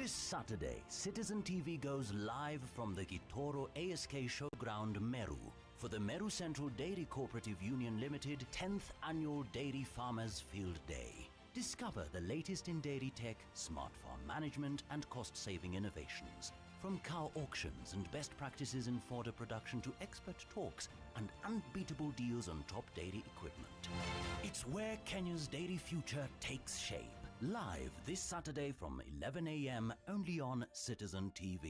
This Saturday, Citizen TV goes live from the Gitoro ASK Showground, Meru, for the Meru Central Dairy Cooperative Union Limited 10th Annual Dairy Farmers Field Day. Discover the latest in dairy tech, smart farm management and cost-saving innovations. From cow auctions and best practices in fodder production to expert talks and unbeatable deals on top dairy equipment. It's where Kenya's dairy future takes shape. Live this Saturday from 11 a.m. only on Citizen TV.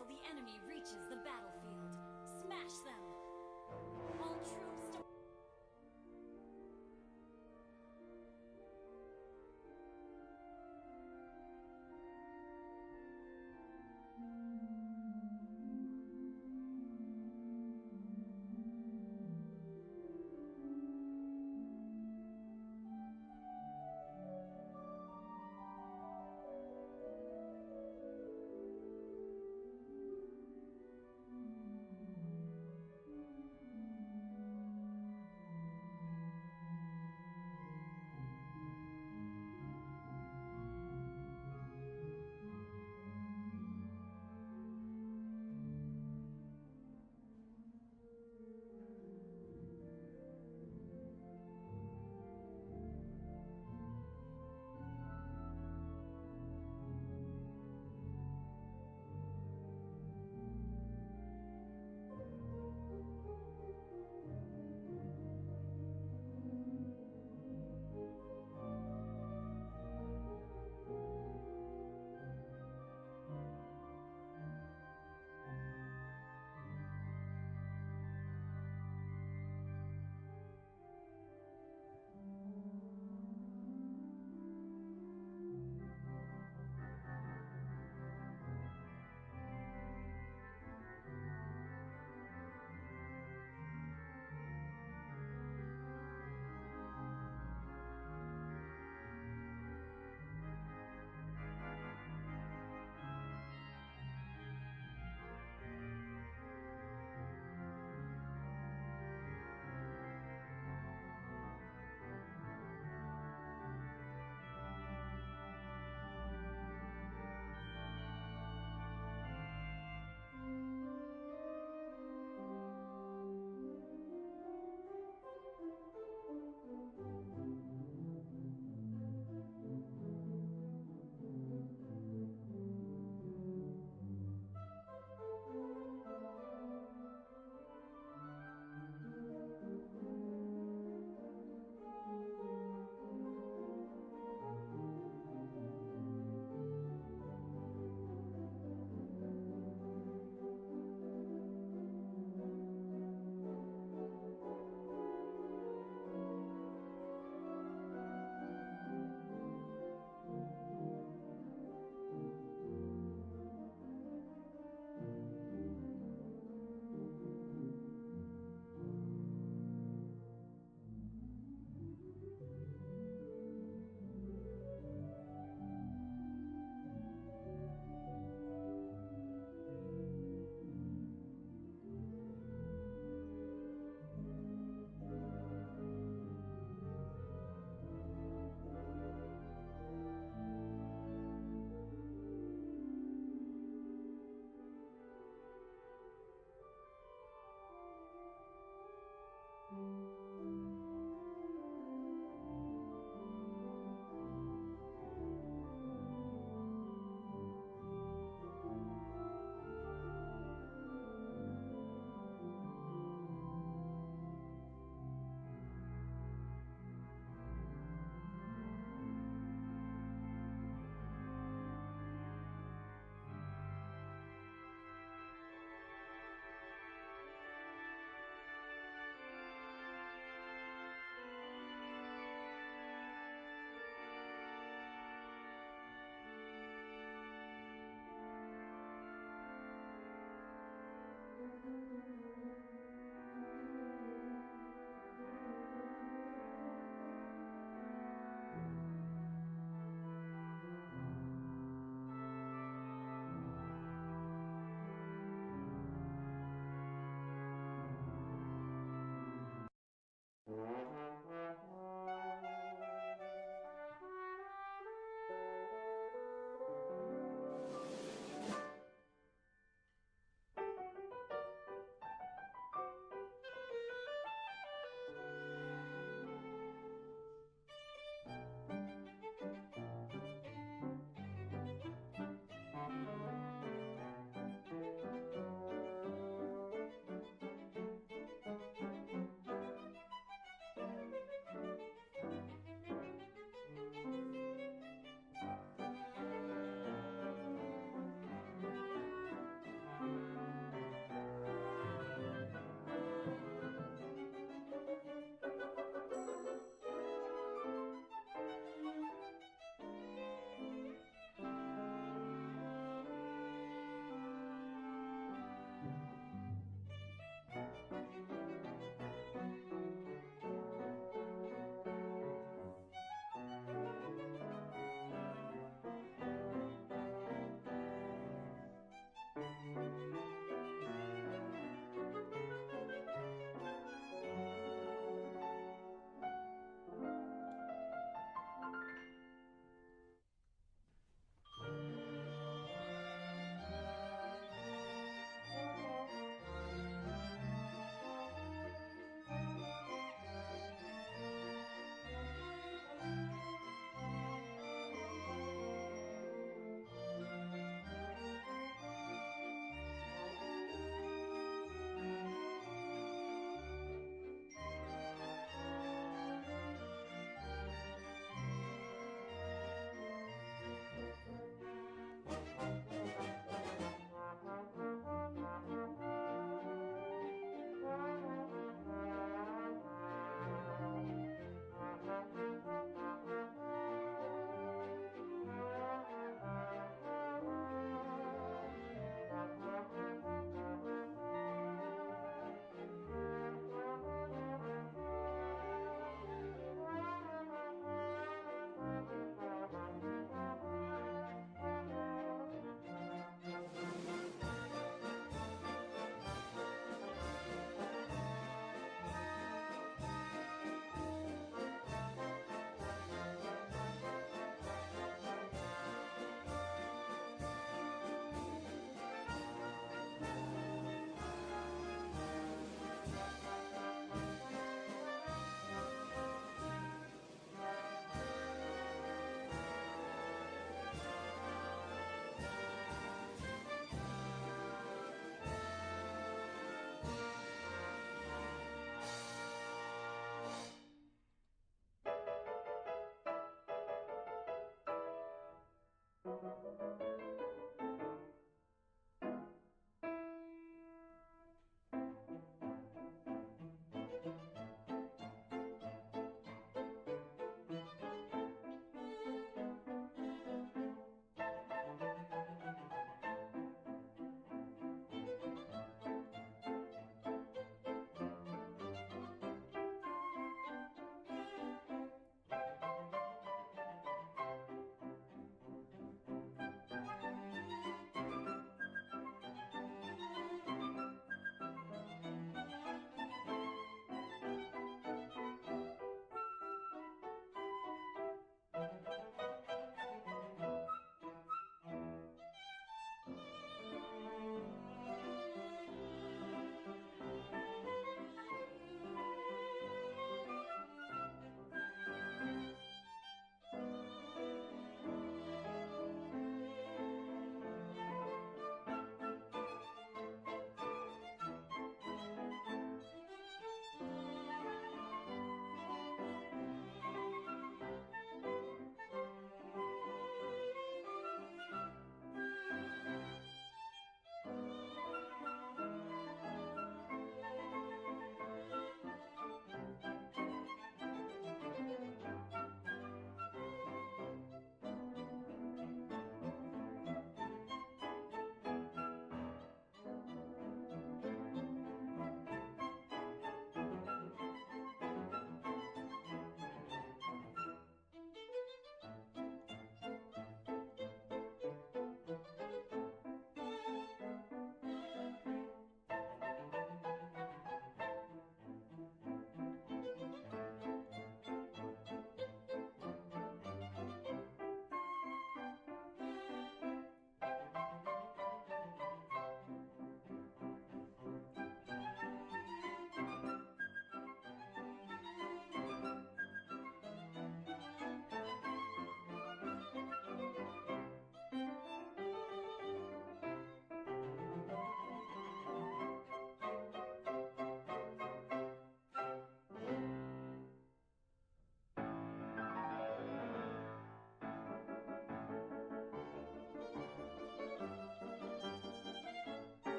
until the enemy reaches the battlefield. Smash them! All troops to...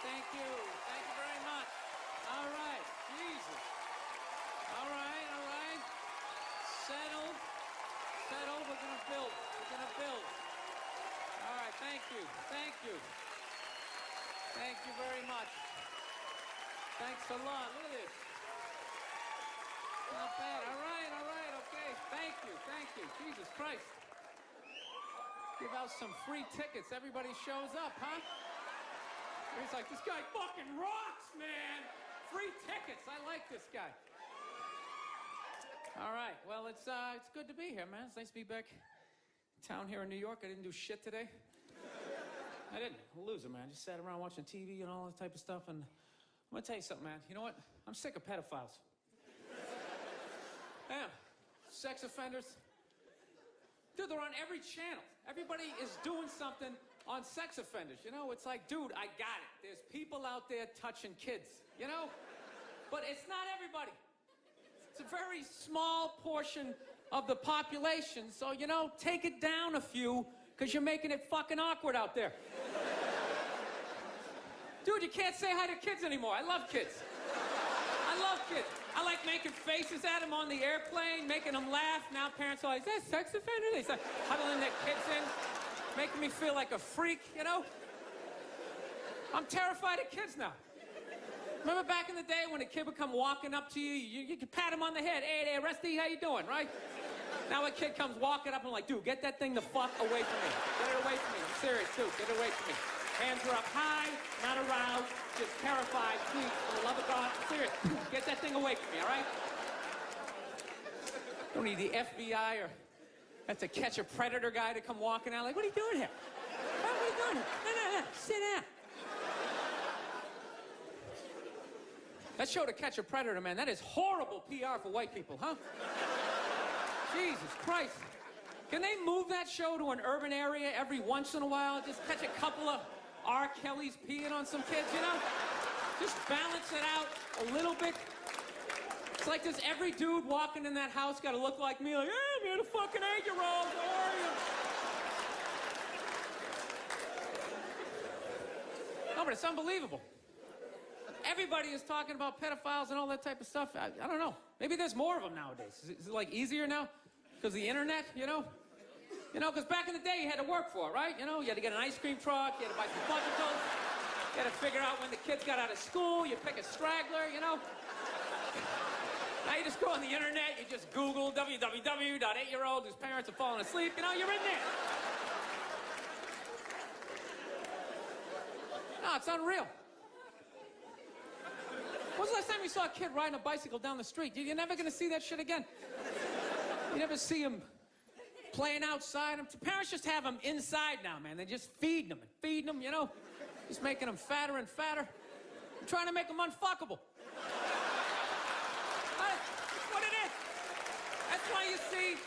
Thank you. Thank you very much. All right. Jesus. All right, all right. Settled. Settled. We're going to build. We're going to build. All right, thank you. Thank you. Thank you very much. Thanks a lot. Look at this. Not bad. All right, okay. Thank you, thank you. Jesus Christ. Give out some free tickets. Everybody shows up, huh? He's like, this guy fucking rocks, man. Free tickets. I like this guy. All right, well, it's good to be here, man. It's nice to be back in town here in New York. I didn't do shit today. I didn't. I'm a loser, man. Just sat around watching TV and all that type of stuff, and I'm gonna tell you something, man. You know what? I'm sick of pedophiles. Yeah. Sex offenders. Dude, they're on every channel. Everybody is doing something on sex offenders. You know, it's like, dude, I got it. There's people out there touching kids, you know? But it's not everybody. It's a very small portion of the population. So, you know, take it down a few, because you're making it fucking awkward out there. Dude, you can't say hi to kids anymore. I love kids. I love kids. I like making faces at them on the airplane, making them laugh. Now parents are like, is that a sex offender? They start huddling their kids in, making me feel like a freak, you know? I'm terrified of kids now. Remember back in the day when a kid would come walking up to you, you could pat him on the head. Hey there, Rusty, how you doing, right? Now a kid comes walking up and I'm like, dude, get that thing the fuck away from me. Get it away from me. I'm serious, dude. Get it away from me. Hands are up high, not aroused, just terrified. Please, for the love of God, I'm serious. Get that thing away from me, all right? Don't need the FBI or have to catch a predator guy to come walking out. Like, what are you doing here? What are you doing here? No. Sit down. That show, To Catch a Predator, man, that is horrible PR for white people, huh? Jesus Christ. Can they move that show to an urban area every once in a while? Just catch a couple of R. Kelly's peeing on some kids, you know? Just balance it out a little bit. It's like, does every dude walking in that house got to look like me? Like, yeah, I'm here, the fucking 8-year-old, how are you? No, but it's unbelievable. Everybody is talking about pedophiles and all that type of stuff. I don't know. Maybe there's more of them nowadays. Is it like easier now? Because of the internet, you know? You know, because back in the day, you had to work for it, right? You know, you had to get an ice cream truck, you had to buy some Fudgicles, you had to figure out when the kids got out of school, you pick a straggler, you know? Now you just go on the internet, you just Google www.8-year-old whose parents have fallen asleep, you know, you're in there. No, it's unreal. When's the last time you saw a kid riding a bicycle down the street? You're never going to see that shit again. You never see him playing outside. Parents just have them inside now, man. They just feed them and feed them, you know? Just making them fatter and fatter. I'm trying to make them unfuckable. That's what it is. That's why you see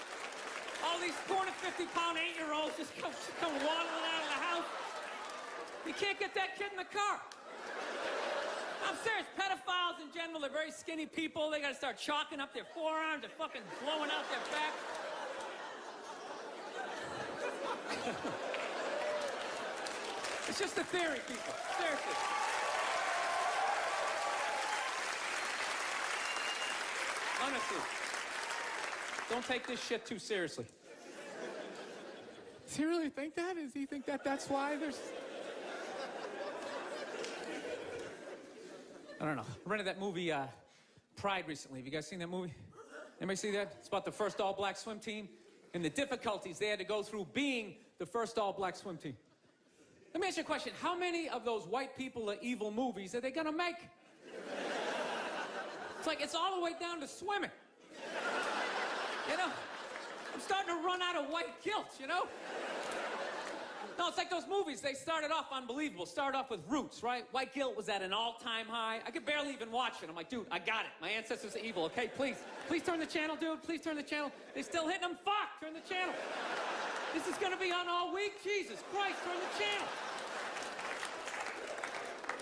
all these 450-pound 8-year-olds just come waddling out of the house. You can't get that kid in the car. I'm serious. Pedophiles in general are very skinny people. They got to start chalking up their forearms. They're fucking blowing out their back. It's just a theory, people. Seriously. Honestly. Don't take this shit too seriously. Does he really think that? Does he think that that's why there's... I don't know. I rented that movie, Pride, recently. Have you guys seen that movie? Anybody see that? It's about the first all-black swim team and the difficulties they had to go through being the first all-black swim team. Let me ask you a question. How many of those white people are evil movies are they gonna make? It's like, it's all the way down to swimming. You know? I'm starting to run out of white guilt, you know? No, it's like those movies. They started off unbelievable. Started off with Roots, right? White guilt was at an all-time high. I could barely even watch it. I'm like, dude, I got it. My ancestors are evil, okay? Please turn the channel, dude. Please turn the channel. They're still hitting them. Fuck, turn the channel. This is gonna be on all week. Jesus Christ, turn the channel.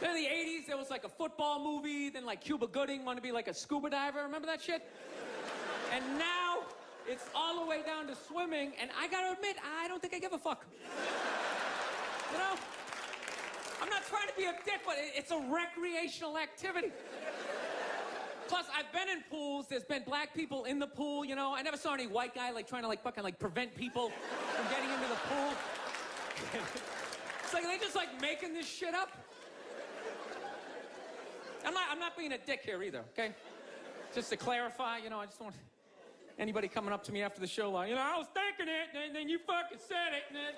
Then in the 80s, there was like a football movie. Then like Cuba Gooding wanted to be like a scuba diver. Remember that shit? And now it's all the way down to swimming. And I gotta admit, I don't think I give a fuck. You know? I'm not trying to be a dick, but it's a recreational activity. Plus, I've been in pools. There's been black people in the pool, you know. I never saw any white guy, like, trying to, like, fucking, like, prevent people from getting into the pool. It's like, are they just, like, making this shit up? I'm not being a dick here either, okay? Just to clarify, you know, I just don't want anybody coming up to me after the show like, you know, I was thinking it, and then you fucking said it, and then...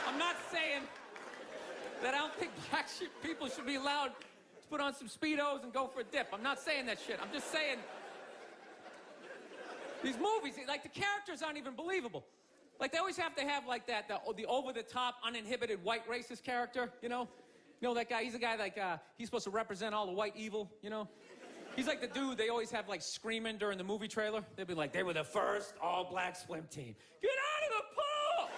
I'm not saying that I don't think black people should be allowed to put on some Speedos and go for a dip. I'm not saying that shit. I'm just saying these movies, like, the characters aren't even believable. Like, they always have to have, like, the over-the-top, uninhibited white racist character, you know? You know that guy? He's a guy, like, he's supposed to represent all the white evil, you know? He's like the dude they always have, like, screaming during the movie trailer. They'll be like, they were the first all-black swim team. Get out of the pool!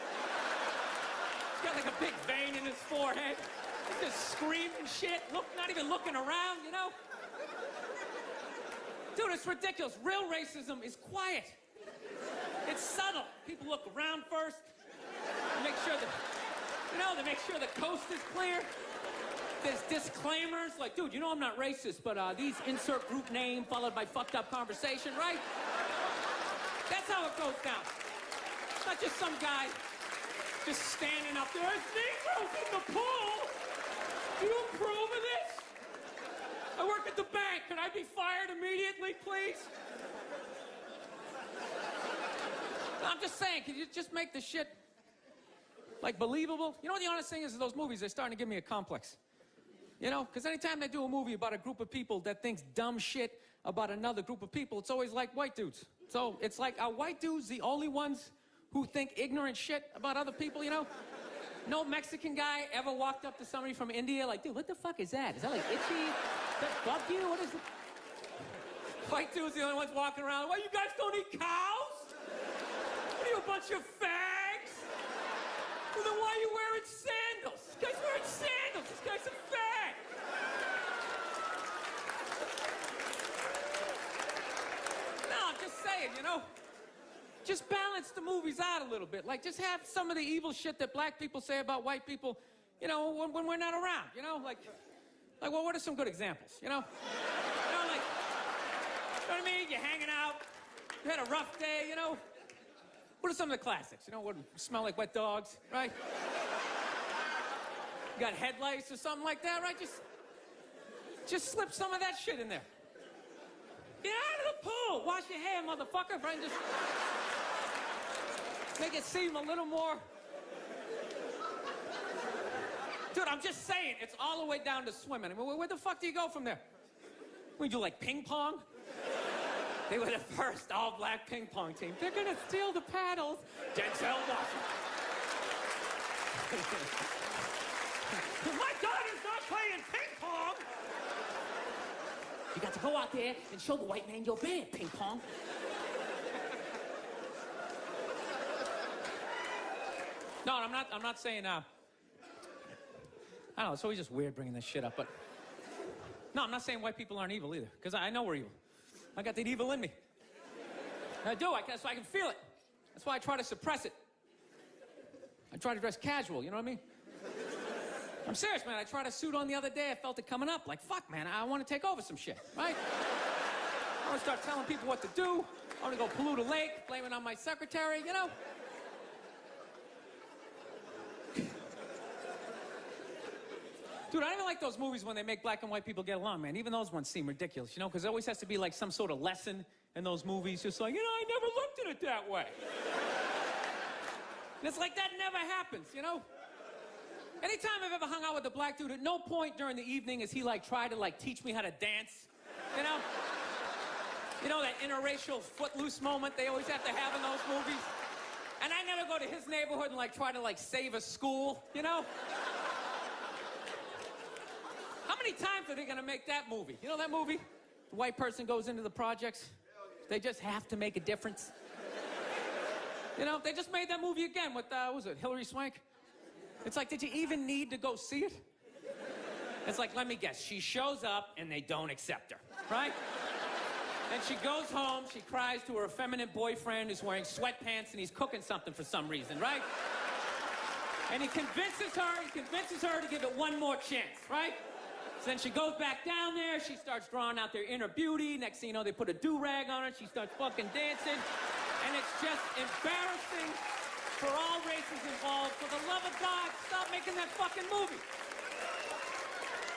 He's got, like, a big vein in his forehead. He's just screaming shit, not even looking around, you know? Dude, it's ridiculous. Real racism is quiet. It's subtle. People look around first. They make sure that, you know, they make sure the coast is clear. There's disclaimers like, dude, you know I'm not racist, but these insert group name followed by fucked up conversation, right? That's how it goes down. It's not just some guy just standing up there. There's Negroes in the pool. Do you approve of this? I work at the bank. Can I be fired immediately, please? I'm just saying, can you just make the shit, like, believable? You know what the honest thing is those movies, they're starting to give me a complex. You know, because anytime they do a movie about a group of people that thinks dumb shit about another group of people, it's always like white dudes. So it's like, are white dudes the only ones who think ignorant shit about other people, you know? No Mexican guy ever walked up to somebody from India like, dude, what the fuck is that? Is that like itchy? That bug you? What is it? White dudes the only ones walking around. Well, you guys don't eat cows? What are you, a bunch of fags? Well, then why are you wearing sandals? This guy's wearing sandals. This guy's a fag. No, I'm just saying, you know, just balance the movies out a little bit. Like, just have some of the evil shit that black people say about white people, you know, when we're not around, you know? Like, well, what are some good examples, you know? You know, like, you know what I mean? You're hanging out, you had a rough day, you know? What are some of the classics? You know, what smell like wet dogs, right? You got head lice or something like that, right? Just slip some of that shit in there. Get out of the pool! Wash your hair, motherfucker, right? Just make it seem a little more... Dude, I'm just saying, it's all the way down to swimming. I mean, where the fuck do you go from there? We do, like, ping pong? They were the first all-black ping pong team. They're gonna steal the paddles. Denzel Washington. My daughter's not playing ping pong! You got to go out there and show the white man you're bad, ping pong. No, I'm not saying, I don't know, it's always just weird bringing this shit up, but... No, I'm not saying white people aren't evil either, because I know we're evil. I got that evil in me. I do, that's why I can feel it. That's why I try to suppress it. I try to dress casual, you know what I mean? I'm serious, man. I tried a suit on the other day. I felt it coming up. Like, fuck, man, I want to take over some shit, right? I want to start telling people what to do. I want to go pollute a lake, blame it on my secretary, you know? Dude, I don't even like those movies when they make black and white people get along, man. Even those ones seem ridiculous, you know? Because there always has to be, like, some sort of lesson in those movies. Just like, you know, I never looked at it that way. And it's like, that never happens, you know? Anytime I've ever hung out with a black dude, at no point during the evening has he, like, tried to, like, teach me how to dance, you know? You know, that interracial footloose moment they always have to have in those movies? And I never go to his neighborhood and, like, try to, like, save a school, you know? How many times are they gonna make that movie? You know that movie? The white person goes into the projects. They just have to make a difference. You know, they just made that movie again with, what was it, Hilary Swank? It's like, did you even need to go see it? It's like, let me guess, she shows up and they don't accept her, right? And she goes home, she cries to her effeminate boyfriend who's wearing sweatpants and he's cooking something for some reason, right? And he convinces her to give it one more chance, right? So then she goes back down there, she starts drawing out their inner beauty. Next thing you know, they put a do-rag on her, she starts fucking dancing. And it's just embarrassing for all races involved. For the love of God, stop making that fucking movie.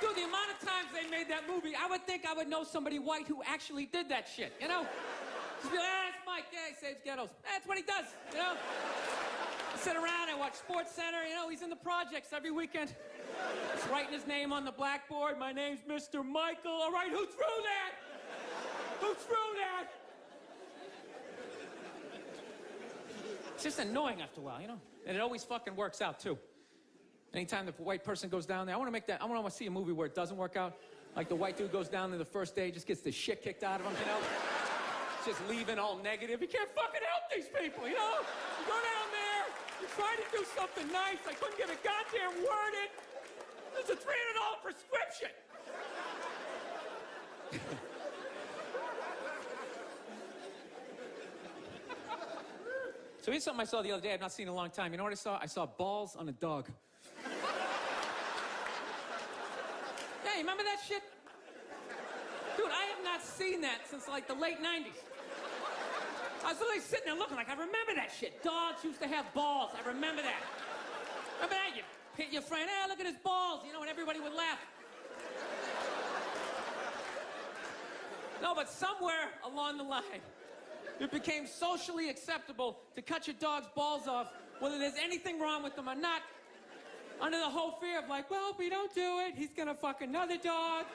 Dude, the amount of times they made that movie, I would think I would know somebody white who actually did that shit, you know? Just be like, that's Mike, yeah, he saves ghettos. That's what he does, you know? I sit around, I watch Sports Center, you know, he's in the projects every weekend. He's writing his name on the blackboard. My name's Mr. Michael. All right, who threw that? Who threw that? It's just annoying after a while, you know? And it always fucking works out, too. Anytime the white person goes down there, I want to see a movie where it doesn't work out. Like the white dude goes down there the first day, just gets the shit kicked out of him, you know? Just leaving all negative. You can't fucking help these people, you know? You go down there, you try to do something nice, I couldn't get a goddamn word in. There's a $300 prescription. So here's something I saw the other day I've not seen in a long time. You know what I saw? I saw balls on a dog. Yeah, you remember that shit? Dude, I have not seen that since like the late 90s. I was literally sitting there looking like, I remember that shit. Dogs used to have balls. I remember that. Remember that? You hit your friend, hey, look at his balls, you know, and everybody would laugh. No, but somewhere along the line, it became socially acceptable to cut your dog's balls off, whether there's anything wrong with them or not, under the whole fear of like, well, if we don't do it, he's gonna fuck another dog.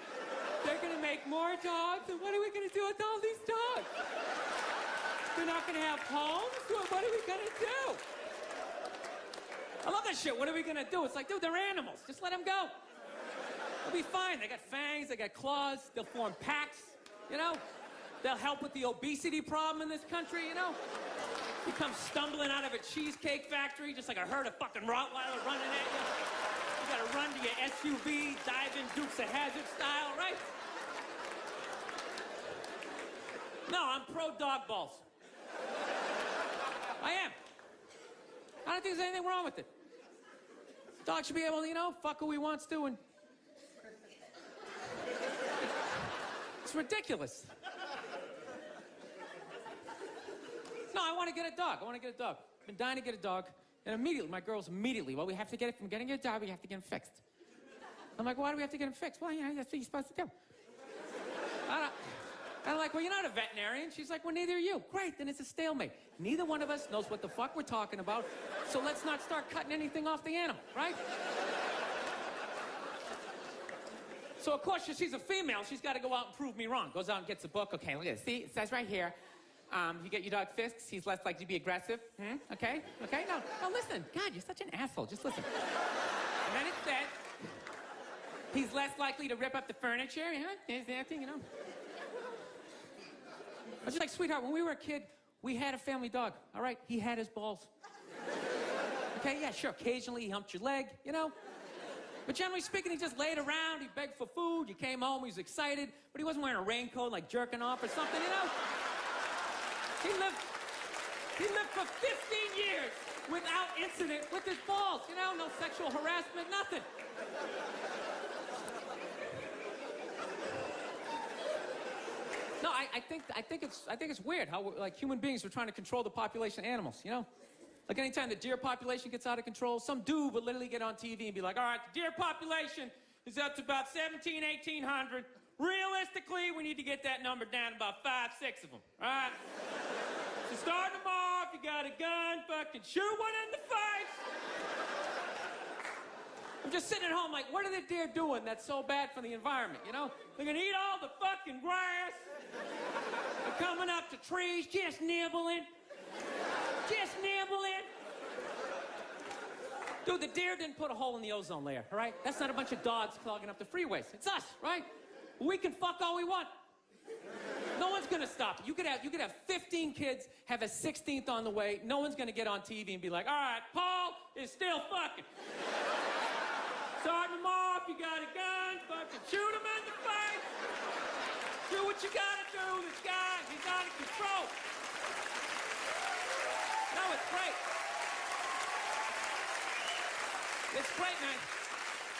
They're gonna make more dogs, and what are we gonna do with all these dogs? They're not gonna have homes? What are we gonna do? I love that shit. What are we gonna do? It's like, dude, they're animals. Just let them go. They'll be fine. They got fangs, they got claws, they'll form packs, you know? They'll help with the obesity problem in this country, you know? You come stumbling out of a cheesecake factory just like a herd of fucking Rottweiler running at you. You gotta run to your SUV, dive in Dukes of Hazzard style, right? No, I'm pro dog balls. I am. I don't think there's anything wrong with it. Dog should be able to, you know, fuck who he wants to, and it's ridiculous. No, I want to get a dog. I've been dying to get a dog. And immediately, my girls well, we have to get it from getting a dog, we have to get him fixed. I'm like, why do we have to get him fixed? Well, you know, that's what you're supposed to do. I'm like, well, you're not a veterinarian. She's like, well, neither are you. Great, then it's a stalemate. Neither one of us knows what the fuck we're talking about, so let's not start cutting anything off the animal, right? So, of course, she's a female. She's got to go out and prove me wrong. Goes out and gets a book. Okay, look at this. See, it says right here, you get your dog fixed, he's less likely to be aggressive. Okay? Okay? No, listen. God, you're such an asshole. Just listen. And then it says, he's less likely to rip up the furniture. Yeah, there's that thing, you know. I was just like, sweetheart, when we were a kid, we had a family dog, all right? He had his balls. Okay, yeah, sure. Occasionally, he humped your leg, you know? But generally speaking, he just laid around, he begged for food, you came home, he was excited, but he wasn't wearing a raincoat, like jerking off or something, you know? He lived for 15 years without incident with his balls, you know? No sexual harassment, nothing. No, I think it's weird how like human beings are trying to control the population of animals, you know? Like anytime the deer population gets out of control, some dude would literally get on TV and be like, all right, the deer population is up to about 1,800. Realistically, we need to get that number down to about 5, 6 of them, all right? So start them off, you got a gun, fucking shoot one in the face. I'm just sitting at home like, what are the deer doing that's so bad for the environment, you know? They're gonna eat all the fucking grass. They're coming up to trees, just nibbling. Just nibbling. Dude, the deer didn't put a hole in the ozone layer, all right? That's not a bunch of dogs clogging up the freeways. It's us, right? We can fuck all we want. No one's gonna stop it. You could have 15 kids, have a 16th on the way. No one's gonna get on TV and be like, all right, Paul is still fucking. Start him off, you got a gun, fucking shoot him in the face. Do what you gotta do. This guy, he's out of control. No, it's great. It's great, man.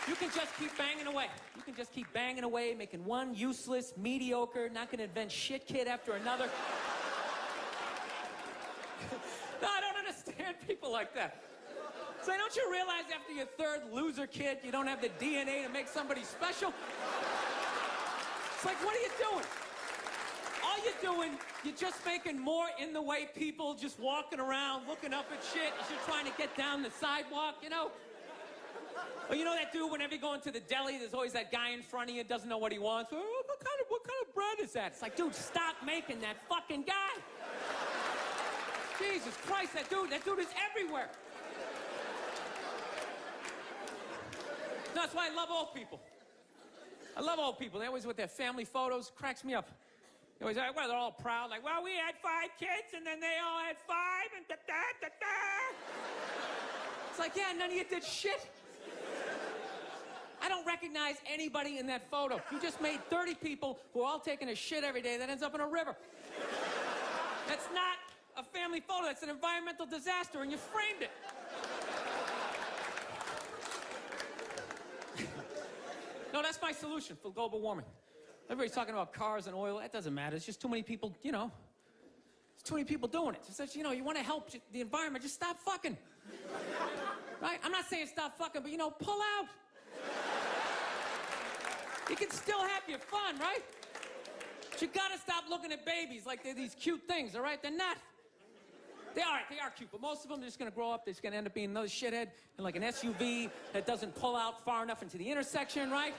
You can just keep banging away. You can just keep banging away, making one useless, mediocre, not gonna invent shit kid after another. No, I don't understand people like that. So don't you realize after your third loser kid, you don't have the DNA to make somebody special? It's like, what are you doing? All you're doing, you're just making more in the way people just walking around, looking up at shit as you're trying to get down the sidewalk, you know? Or you know that dude, whenever you go into the deli, there's always that guy in front of you, doesn't know what he wants. Oh, what kind of bread is that? It's like, dude, stop making that fucking guy. Jesus Christ, that dude is everywhere. No, that's why I love old people. I love old people. They always with their family photos, cracks me up. They always, well, they're all proud, like, well, we had 5 kids, and then they all had 5, and da-da-da-da. It's like, yeah, none of you did shit. I don't recognize anybody in that photo. You just made 30 people who are all taking a shit every day that ends up in a river. That's not a family photo. That's an environmental disaster, and you framed it. No, that's my solution for global warming. Everybody's talking about cars and oil. That doesn't matter. It's just too many people, you know. There's too many people doing it. It's just, you know, you want to help the environment, just stop fucking. Right? I'm not saying stop fucking, but, you know, pull out. You can still have your fun, right? But you gotta stop looking at babies like they're these cute things, all right? They're not. They are cute, but most of them are just gonna grow up, they're just gonna end up being another shithead in like an SUV that doesn't pull out far enough into the intersection, right?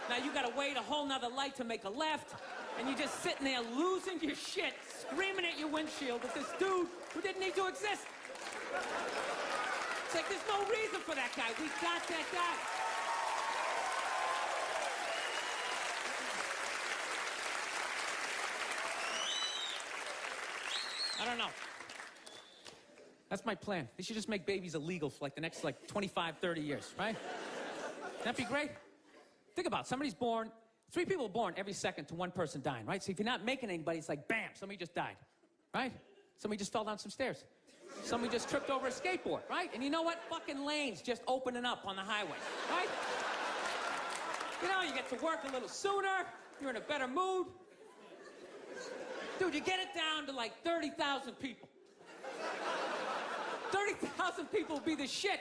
Now you gotta wait a whole nother light to make a left, and you're just sitting there losing your shit, screaming at your windshield at this dude who didn't need to exist. It's like, there's no reason for that guy. We got that guy. I don't know. That's my plan. They should just make babies illegal for like the next 25, 30 years, right? That'd be great. Think about it. Somebody's born, 3 people are born every second to 1 person dying, right? So if you're not making anybody, it's like, bam, somebody just died, right? Somebody just fell down some stairs. Somebody just tripped over a skateboard, right? And you know what? Fucking lanes just opening up on the highway, right? You know, you get to work a little sooner. You're in a better mood. Dude, you get it down to like 30,000 people. 30,000 people will be the shit.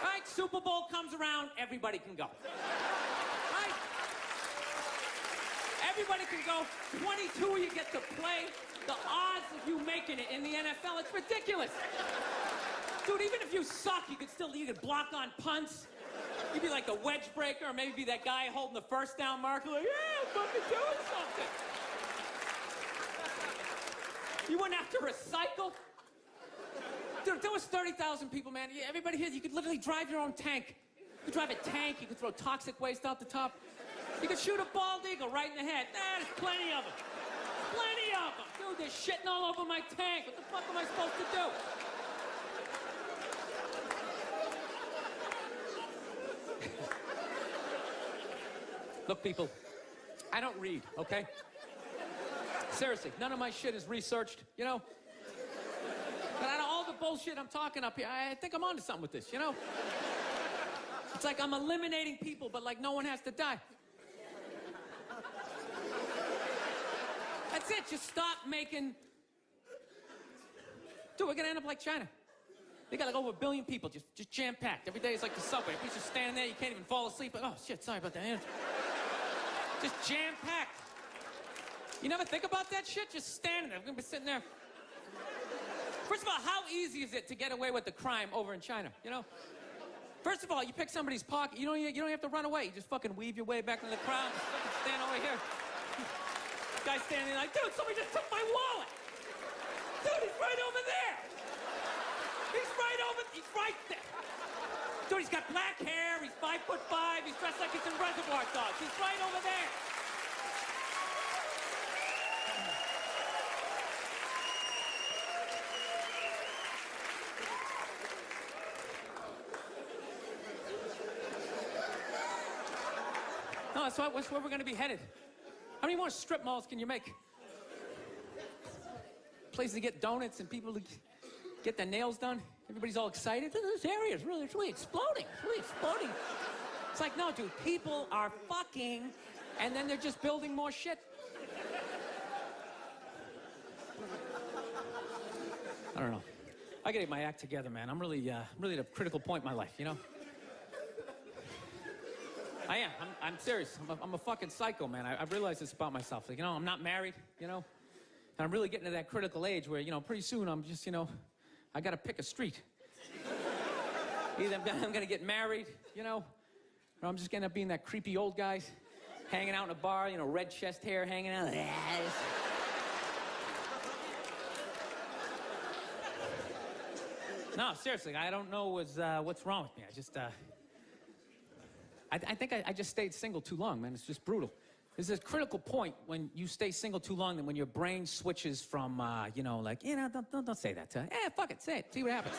Right? Super Bowl comes around, everybody can go. Right? Everybody can go. 22 you get to play. The odds of you making it in the NFL, it's ridiculous. Dude, even if you suck, you could block on punts. You'd be like the wedge breaker, or maybe be that guy holding the first down marker, like, yeah, I'm fucking doing something. You wouldn't have to recycle. Dude, if there was 30,000 people, man, everybody here, you could literally drive your own tank. You could drive a tank, you could throw toxic waste out the top. You could shoot a bald eagle right in the head. There's plenty of them. Plenty of them. Dude, they're shitting all over my tank. What the fuck am I supposed to do? Look, people, I don't read, okay? Seriously, none of my shit is researched, you know? But out of all the bullshit I'm talking up here, I think I'm onto something with this, you know? It's like I'm eliminating people, but like no one has to die. That's it, just stop making... Dude, we're gonna end up like China. They got like over 1 billion people, just jam-packed. Every day it's like the subway. People just standing there, you can't even fall asleep. Like, oh, shit, sorry about that. Just jam-packed. You never think about that shit? Just standing there. We're gonna be sitting there. First of all, how easy is it to get away with the crime over in China, you know? First of all, you pick somebody's pocket, you don't have to run away. You just fucking weave your way back into the crowd, just fucking stand over here. Guy standing there like, dude, somebody just took my wallet. Dude, he's right over there. He's right there. Dude, he's got black hair, he's 5'5", he's dressed like he's in Reservoir Dogs. He's right over there. No, that's where we're going to be headed. How many more strip malls can you make? Places to get donuts and people to get their nails done. Everybody's all excited. This area is really, it's really exploding. It's really exploding. It's like, no, dude, people are fucking, and then they're just building more shit. I don't know. I gotta get my act together, man. I'm really at a critical point in my life, you know? I am. I'm serious. I'm a fucking psycho, man. I realize this about myself. Like, you know, I'm not married, you know? And I'm really getting to that critical age where, you know, pretty soon I'm just, you know, I gotta pick a street. Either I'm gonna get married, you know, or I'm just gonna be in that creepy old guy hanging out in a bar, you know, red chest hair hanging out. No, seriously, I don't know what's wrong with me. I just, I think I just stayed single too long, man. It's just brutal. There's this critical point when you stay single too long, and when your brain switches from, you know, like, you know, don't say that. Fuck it, say it. See what happens.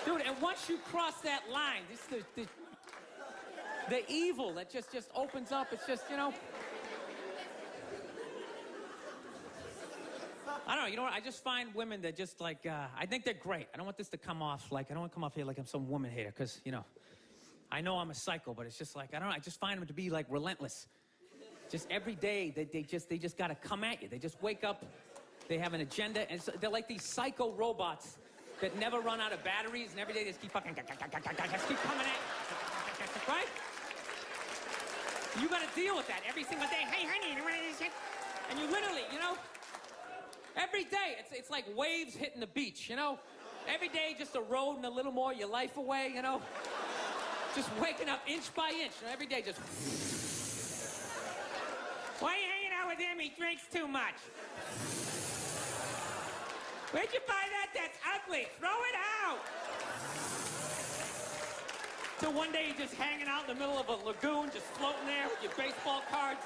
Dude, and once you cross that line, this the evil that just opens up. It's just, you know. I don't know, you know what? I just find women that just like, I think they're great. I don't want this to come off like, I don't want to come off here like I'm some woman hater, because, you know, I know I'm a psycho, but it's just like, I don't know, I just find them to be like relentless. Just every day, they just gotta come at you. They just wake up, they have an agenda, and so they're like these psycho robots that never run out of batteries, and every day they just keep fucking, just keep coming at you, right? You gotta deal with that every single day. Hey, honey, you want this shit? And you literally, you know, every day, it's like waves hitting the beach, you know? Every day, just eroding a little more your life away, you know? Just waking up inch by inch, you know? Every day, just... Why are you hanging out with him? He drinks too much. Where'd you buy that? That's ugly. Throw it out. Till one day, you're just hanging out in the middle of a lagoon, just floating there with your baseball cards.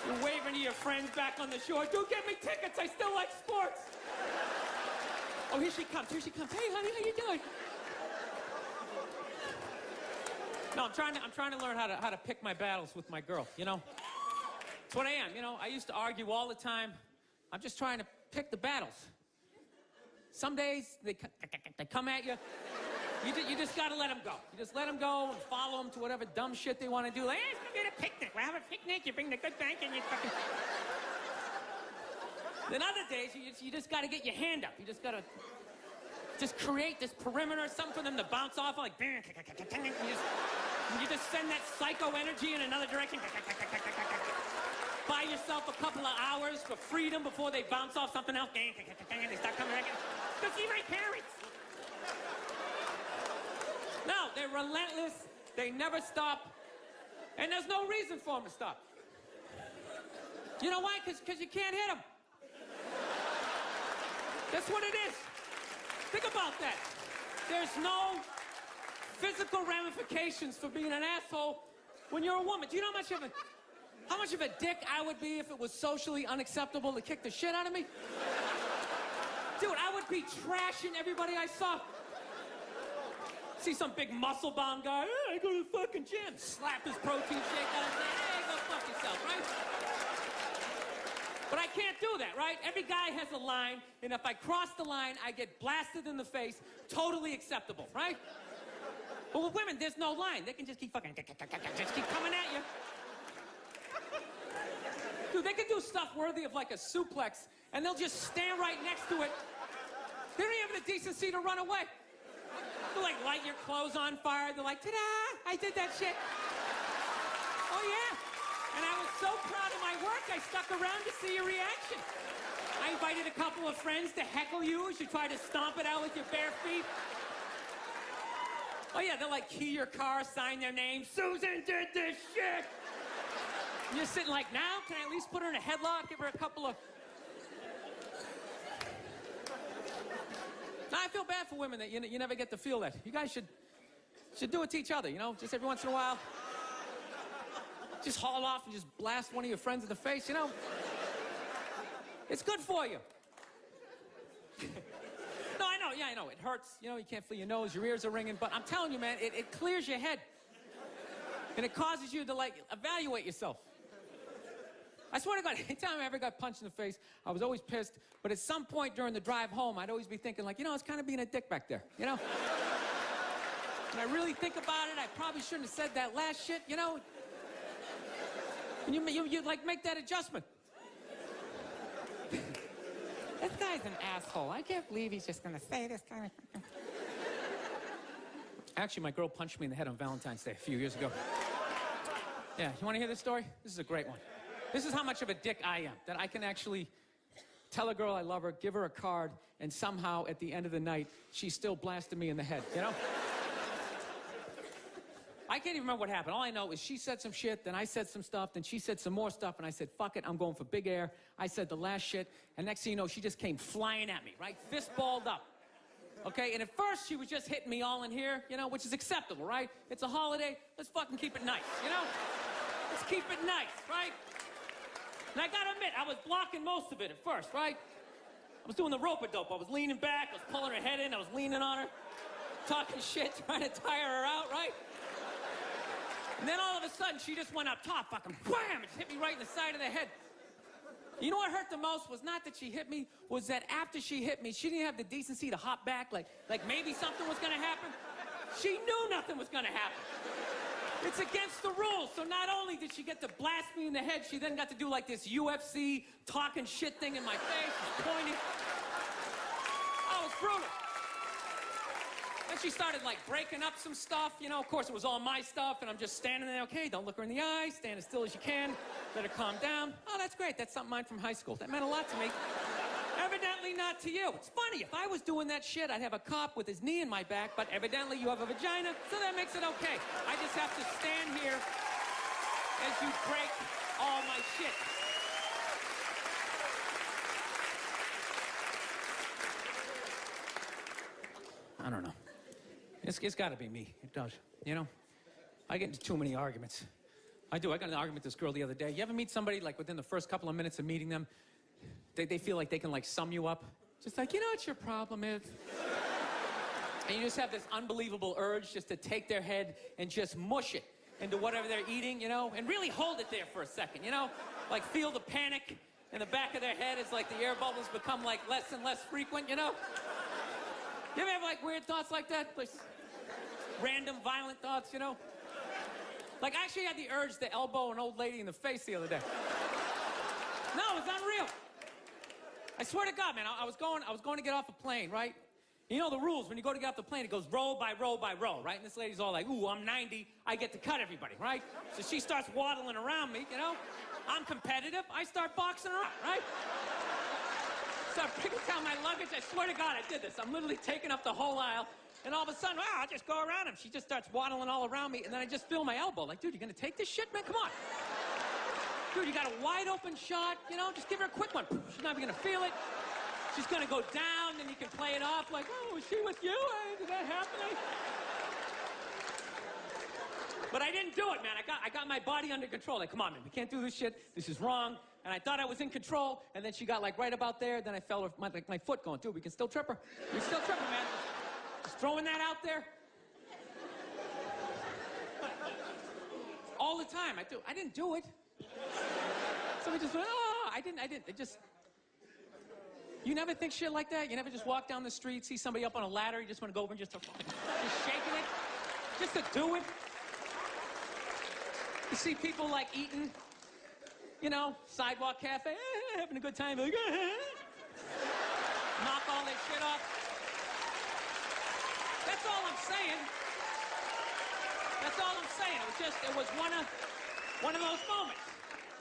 You're waving to your friends back on the shore. Dude, get me tickets. I still like sports. Oh, here she comes. Here she comes. Hey, honey, how you doing? No, I'm trying to learn how to pick my battles with my girl, you know? That's what I am, you know? I used to argue all the time. I'm just trying to pick the battles. Some days, they come at you. You just gotta let them go. You just let them go and follow them to whatever dumb shit they want to do. Like, hey, let's go get a picnic. We'll have a picnic. You bring the good bank and you fucking... Then other days, you just gotta get your hand up. You just gotta just create this perimeter, something for them to bounce off, like... You just send that psycho energy in another direction. Buy yourself a couple of hours for freedom before they bounce off something else. They start coming back. Go see my parents. No, they're relentless. They never stop. And there's no reason for them to stop. You know why? Because you can't hit them. That's what it is. Think about that. There's no physical ramifications for being an asshole when you're a woman. Do you know how much of a dick I would be if it was socially unacceptable to kick the shit out of me? Dude, I would be trashing everybody I saw. See some big muscle-bound guy, I go to the fucking gym, slap his protein shake out and say, hey, go fuck yourself, right? But I can't do that, right? Every guy has a line, and if I cross the line, I get blasted in the face, totally acceptable, right? But with women, there's no line. They can just keep fucking, just keep coming at you. Dude, they can do stuff worthy of like a suplex, and they'll just stand right next to it. They don't even have the decency to run away. They'll like light your clothes on fire. They're like, ta-da, I did that shit. Oh yeah. And I was so proud of my work, I stuck around to see your reaction. I invited a couple of friends to heckle you as you try to stomp it out with your bare feet. Oh yeah, they'll like key your car, sign their name. Susan did this shit. And you're sitting like, now, can I at least put her in a headlock, give her a couple of... Now, I feel bad for women that you never get to feel that. You guys should do it to each other, you know? Just every once in a while. Just haul off and just blast one of your friends in the face, you know? It's good for you. No, I know. It hurts. You know, you can't feel your nose, your ears are ringing. But I'm telling you, man, it clears your head. And it causes you to, like, evaluate yourself. I swear to God, anytime I ever got punched in the face, I was always pissed. But at some point during the drive home, I'd always be thinking, like, you know, I was kind of being a dick back there, you know? When I really think about it, I probably shouldn't have said that last shit, you know? And you like, make that adjustment. This guy's an asshole. I can't believe he's just gonna say this kind of... Actually, my girl punched me in the head on Valentine's Day a few years ago. Yeah, you wanna hear this story? This is a great one. This is how much of a dick I am, that I can actually tell a girl I love her, give her a card, and somehow at the end of the night, she still blasted me in the head, you know? I can't even remember what happened. All I know is she said some shit, then I said some stuff, then she said some more stuff, and I said, fuck it, I'm going for big air. I said the last shit, and next thing you know, she just came flying at me, right? Fist balled up. Okay, and at first she was just hitting me all in here, you know, which is acceptable, right? It's a holiday, let's fucking keep it nice, you know? Let's keep it nice, right? And I gotta admit, I was blocking most of it at first, right? I was doing the rope-a-dope. I was leaning back, I was pulling her head in, I was leaning on her, talking shit, trying to tire her out, right? And then all of a sudden, she just went up top, fucking wham, and just hit me right in the side of the head. You know what hurt the most was not that she hit me, was that after she hit me, she didn't have the decency to hop back, like maybe something was gonna happen. She knew nothing was gonna happen. It's against the rules. So not only did she get to blast me in the head, she then got to do like this UFC talking shit thing in my face, pointing. Oh, it was brutal. Then she started like breaking up some stuff, you know, of course it was all my stuff, and I'm just standing there, okay, don't look her in the eye, stand as still as you can, let her calm down. Oh, that's great, that's something mine from high school. That meant a lot to me. Evidently not to you. It's funny, if I was doing that shit, I'd have a cop with his knee in my back, but evidently you have a vagina, so that makes it okay. I just have to stand here as you break all my shit. I don't know. It's gotta be me. It does. You know? I get into too many arguments. I do. I got in an argument with this girl the other day. You ever meet somebody, like, within the first couple of minutes of meeting them, they feel like they can, like, sum you up? Just like, you know what your problem is? And you just have this unbelievable urge just to take their head and just mush it into whatever they're eating, you know? And really hold it there for a second, you know? Like, feel the panic in the back of their head as, like, the air bubbles become, like, less and less frequent, you know? You ever have, like, weird thoughts like that? Like, random, violent thoughts, you know? Like, I actually had the urge to elbow an old lady in the face the other day. No, it's unreal. I swear to God, man, I was going to get off a plane, right? You know the rules. When you go to get off the plane, it goes row by row by row, right? And this lady's all like, ooh, I'm 90. I get to cut everybody, right? So she starts waddling around me, you know? I'm competitive. I start boxing her up, right? So I'm picking down my luggage. I swear to God, I did this. I'm literally taking up the whole aisle. And all of a sudden, wow, I'll just go around him. She just starts waddling all around me. And then I just feel my elbow. Like, dude, you gonna take this shit, man? Come on. Dude, you got a wide open shot. You know, just give her a quick one. She's not even gonna feel it. She's gonna go down, then you can play it off like, oh, was she with you? Did that happen? But I didn't do it, man. I got my body under control. Like, come on, man, we can't do this shit. This is wrong. And I thought I was in control, and then she got like right about there. Then I felt my foot going, dude, we can still trip her. We can still trip her, man. Just throwing that out there. All the time, I didn't do it. Somebody just went, oh, I didn't. It just, you never think shit like that? You never just walk down the street, see somebody up on a ladder, you just want to go over and just shaking it? Just to do it? You see people like eating, you know, sidewalk cafe, having a good time, like, knock all that shit off. That's all I'm saying. That's all I'm saying. It was one of those moments.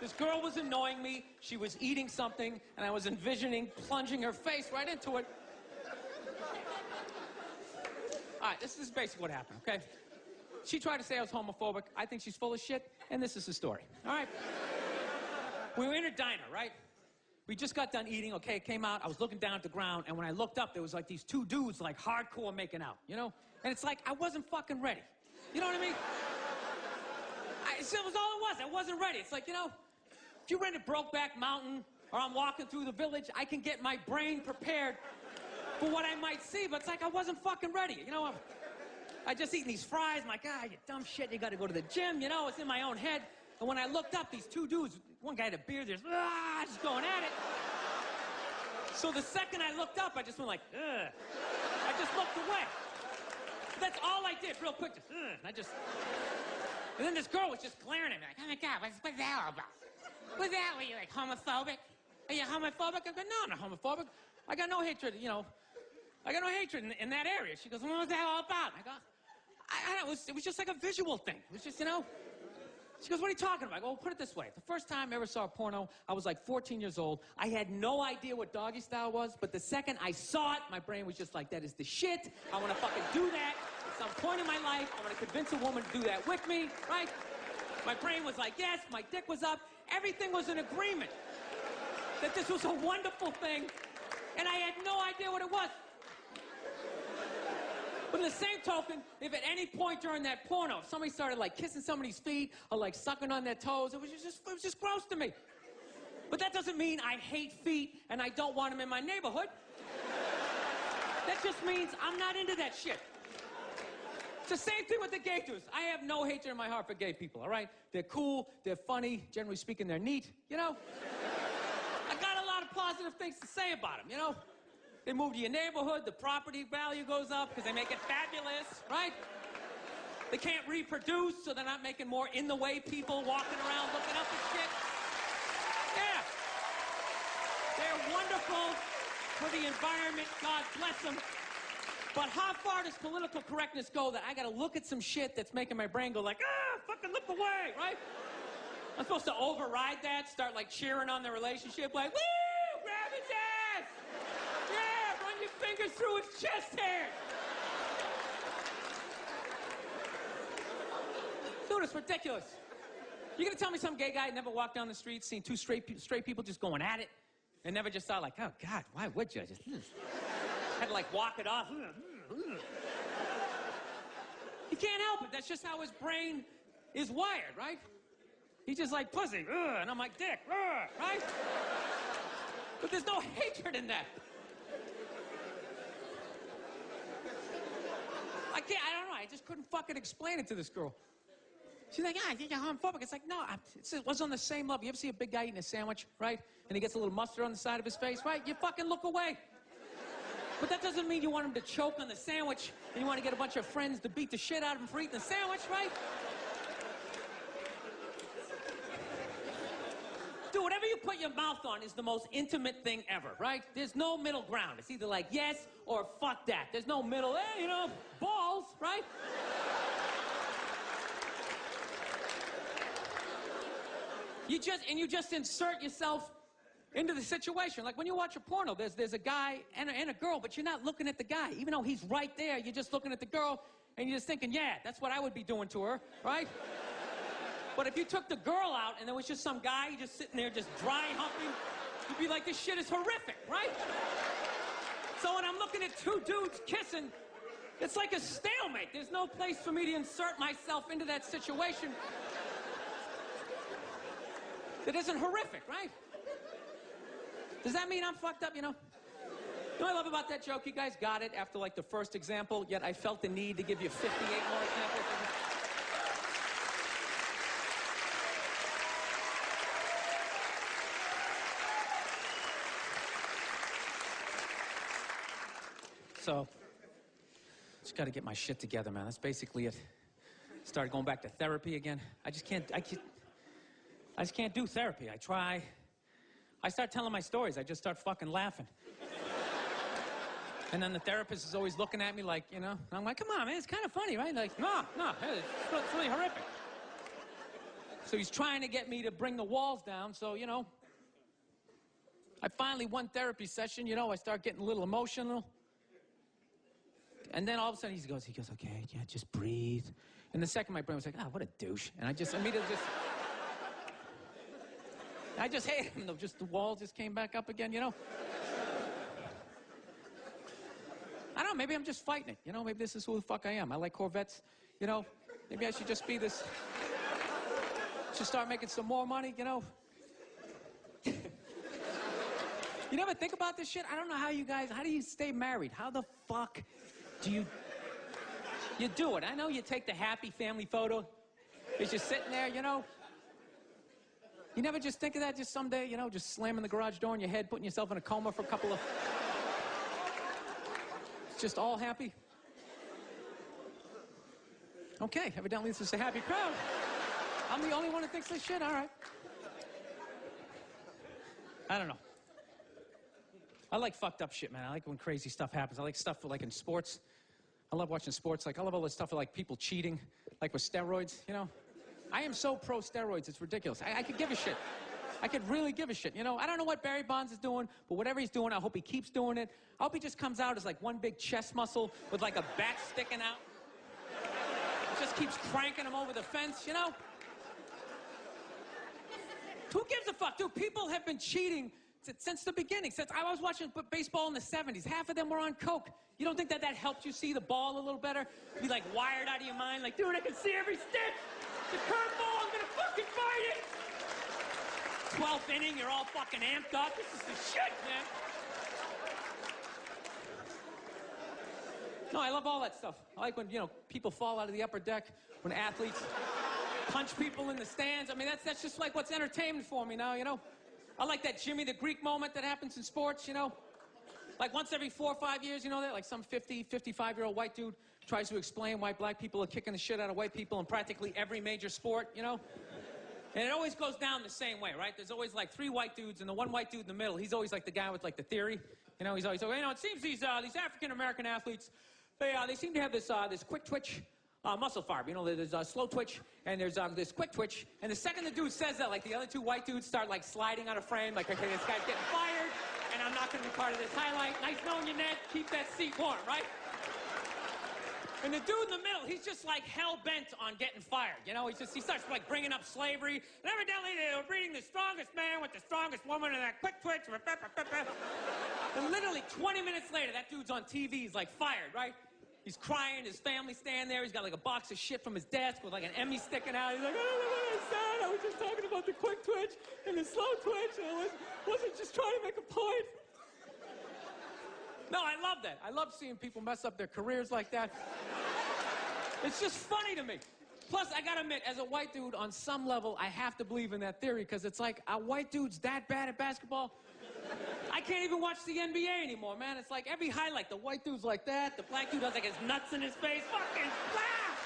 This girl was annoying me. She was eating something, and I was envisioning plunging her face right into it. All right, this is basically what happened, okay? She tried to say I was homophobic. I think she's full of shit, and this is the story, all right? We were in a diner, right? We just got done eating, okay, it came out. I was looking down at the ground, and when I looked up, there was like these two dudes, like hardcore making out, you know? And it's like, I wasn't fucking ready. You know what I mean? It was all it was. I wasn't ready. It's like, you know, if you rent a Brokeback Mountain or I'm walking through the village, I can get my brain prepared for what I might see, but it's like I wasn't fucking ready. You know, I just eating these fries. I'm like, ah, you dumb shit, you gotta go to the gym. You know, it's in my own head. And when I looked up, these two dudes, one guy had a beard, just going at it. So the second I looked up, I just went like, ugh. I just looked away. That's all I did, real quick, just, ugh. And then this girl was just glaring at me, like, oh my God, what's that all about? What's that? Are you like homophobic? Are you homophobic? I go, no, I'm not homophobic. I got no hatred, you know. I got no hatred in that area. She goes, well, what's that all about? I go, I don't know, it was just like a visual thing. It was just, you know. She goes, what are you talking about? I go, well, put it this way. The first time I ever saw a porno, I was like 14 years old. I had no idea what doggy style was, but the second I saw it, my brain was just like, that is the shit. I want to fucking do that at some point in my life. I want to convince a woman to do that with me, right? My brain was like, yes. My dick was up. Everything was in agreement that this was a wonderful thing, and I had no idea what it was. But in the same token, if at any point during that porno, if somebody started like kissing somebody's feet or like sucking on their toes, it was just gross to me. But that doesn't mean I hate feet and I don't want them in my neighborhood. That just means I'm not into that shit. It's the same thing with the gay dudes. I have no hatred in my heart for gay people, all right? They're cool, they're funny, generally speaking, they're neat, you know? I got a lot of positive things to say about them, you know? They move to your neighborhood, the property value goes up because they make it fabulous, right? They can't reproduce, so they're not making more in-the-way people walking around looking up at shit. Yeah. They're wonderful for the environment, God bless them. But how far does political correctness go that I gotta look at some shit that's making my brain go like, fucking look away, right? I'm supposed to override that, start like cheering on the relationship, like, woo, grab its ass! Yeah, run your fingers through its chest hair. Dude, it's ridiculous. You gonna tell me some gay guy never walked down the street, seen two straight people just going at it, and never just thought like, oh God, why would you? Just had to like walk it off. He can't help it. That's just how his brain is wired, right? He's just like pussy, and I'm like dick, right? But there's no hatred in that. I don't know, I just couldn't fucking explain it to this girl. She's like, I think you're homophobic. It's like, no, it was on the same level. You ever see a big guy eating a sandwich, right? And he gets a little mustard on the side of his face, right? You fucking look away. But that doesn't mean you want him to choke on the sandwich and you want to get a bunch of friends to beat the shit out of him for eating the sandwich, right? Dude, whatever you put your mouth on is the most intimate thing ever, right? There's no middle ground. It's either like yes or fuck that. There's no middle, you know, balls, right? You just insert yourself into the situation. Like when you watch a porno, there's a guy and a girl, but you're not looking at the guy. Even though he's right there, you're just looking at the girl, and you're just thinking, yeah, that's what I would be doing to her, right? But if you took the girl out and there was just some guy just sitting there just dry humping, you'd be like, this shit is horrific, right? So when I'm looking at two dudes kissing, it's like a stalemate. There's no place for me to insert myself into that situation that isn't horrific, right? Does that mean I'm fucked up, you know? You know what I love about that joke? You guys got it after like the first example, yet I felt the need to give you 58 more examples. So, just got to get my shit together, man. That's basically it. Started going back to therapy again. I just can't do therapy. I try. I start telling my stories. I just start fucking laughing. And then the therapist is always looking at me like, you know, and I'm like, come on, man, it's kind of funny, right? Like, no, it's really horrific. So he's trying to get me to bring the walls down, so, you know, I finally, one therapy session, you know, I start getting a little emotional. And then all of a sudden he goes, okay, yeah, just breathe. And the second my brain was like, what a douche. And I just immediately I just hate him, though. Just the wall just came back up again, you know? I don't know, maybe I'm just fighting it, you know? Maybe this is who the fuck I am. I like Corvettes, you know? Maybe I should just be this... Should start making some more money, you know? You never think about this shit? I don't know how do you stay married? How the fuck do you do it? I know you take the happy family photo. It's just sitting there, you know? You never just think of that just someday, you know, just slamming the garage door in your head, putting yourself in a coma for a couple of... Just all happy? Okay, evidently this is a happy crowd. I'm the only one who thinks this shit? All right. I don't know. I like fucked up shit, man. I like when crazy stuff happens. I like stuff like in sports. I love watching sports. Like, I love all this stuff with, like, people cheating, like with steroids, you know? I am so pro steroids, it's ridiculous. I could give a shit. I could really give a shit, you know? I don't know what Barry Bonds is doing, but whatever he's doing, I hope he keeps doing it. I hope he just comes out as, like, one big chest muscle with, like, a bat sticking out. Just keeps cranking him over the fence, you know? Who gives a fuck? Dude, people have been cheating since the beginning. Since I was watching baseball in the 70s, half of them were on coke. You don't think that helped you see the ball a little better? Be like wired out of your mind, like, dude, I can see every stitch. The curveball, I'm gonna fucking fight it. 12th inning, you're all fucking amped up. This is the shit, man. No, I love all that stuff. I like when, you know, people fall out of the upper deck, when athletes punch people in the stands. I mean, that's just like what's entertainment for me now, you know? I like that Jimmy the Greek moment that happens in sports, you know? Like once every 4 or 5 years, you know that? Like some 50, 55-year-old white dude tries to explain why black people are kicking the shit out of white people in practically every major sport, you know? And it always goes down the same way, right? There's always like 3 white dudes, and the one white dude in the middle, he's always like the guy with like the theory. You know, he's always, you know, it seems these African-American athletes, they seem to have this quick twitch muscle fiber. You know, there's a slow twitch, and there's this quick twitch. And the second the dude says that, like the other 2 white dudes start like sliding out of frame, like, okay, this guy's getting fired, and I'm not gonna be part of this highlight. Nice knowing you, Ned. Keep that seat warm, right? And the dude in the middle, he's just like hell-bent on getting fired. You know, he starts like bringing up slavery. And evidently they were breeding the strongest man with the strongest woman and that quick twitch. And literally 20 minutes later, that dude's on TV. He's like fired, right? He's crying. His family stand there. He's got like a box of shit from his desk with like an Emmy sticking out. He's like, I don't know what I said. I was just talking about the quick twitch and the slow twitch. And I wasn't just trying to make a point. No, I love that. I love seeing people mess up their careers like that. It's just funny to me. Plus, I gotta admit, as a white dude, on some level, I have to believe in that theory, because it's like, are white dudes that bad at basketball? I can't even watch the NBA anymore, man. It's like every highlight, the white dude's like that, the black dude has like his nuts in his face. Fucking laugh!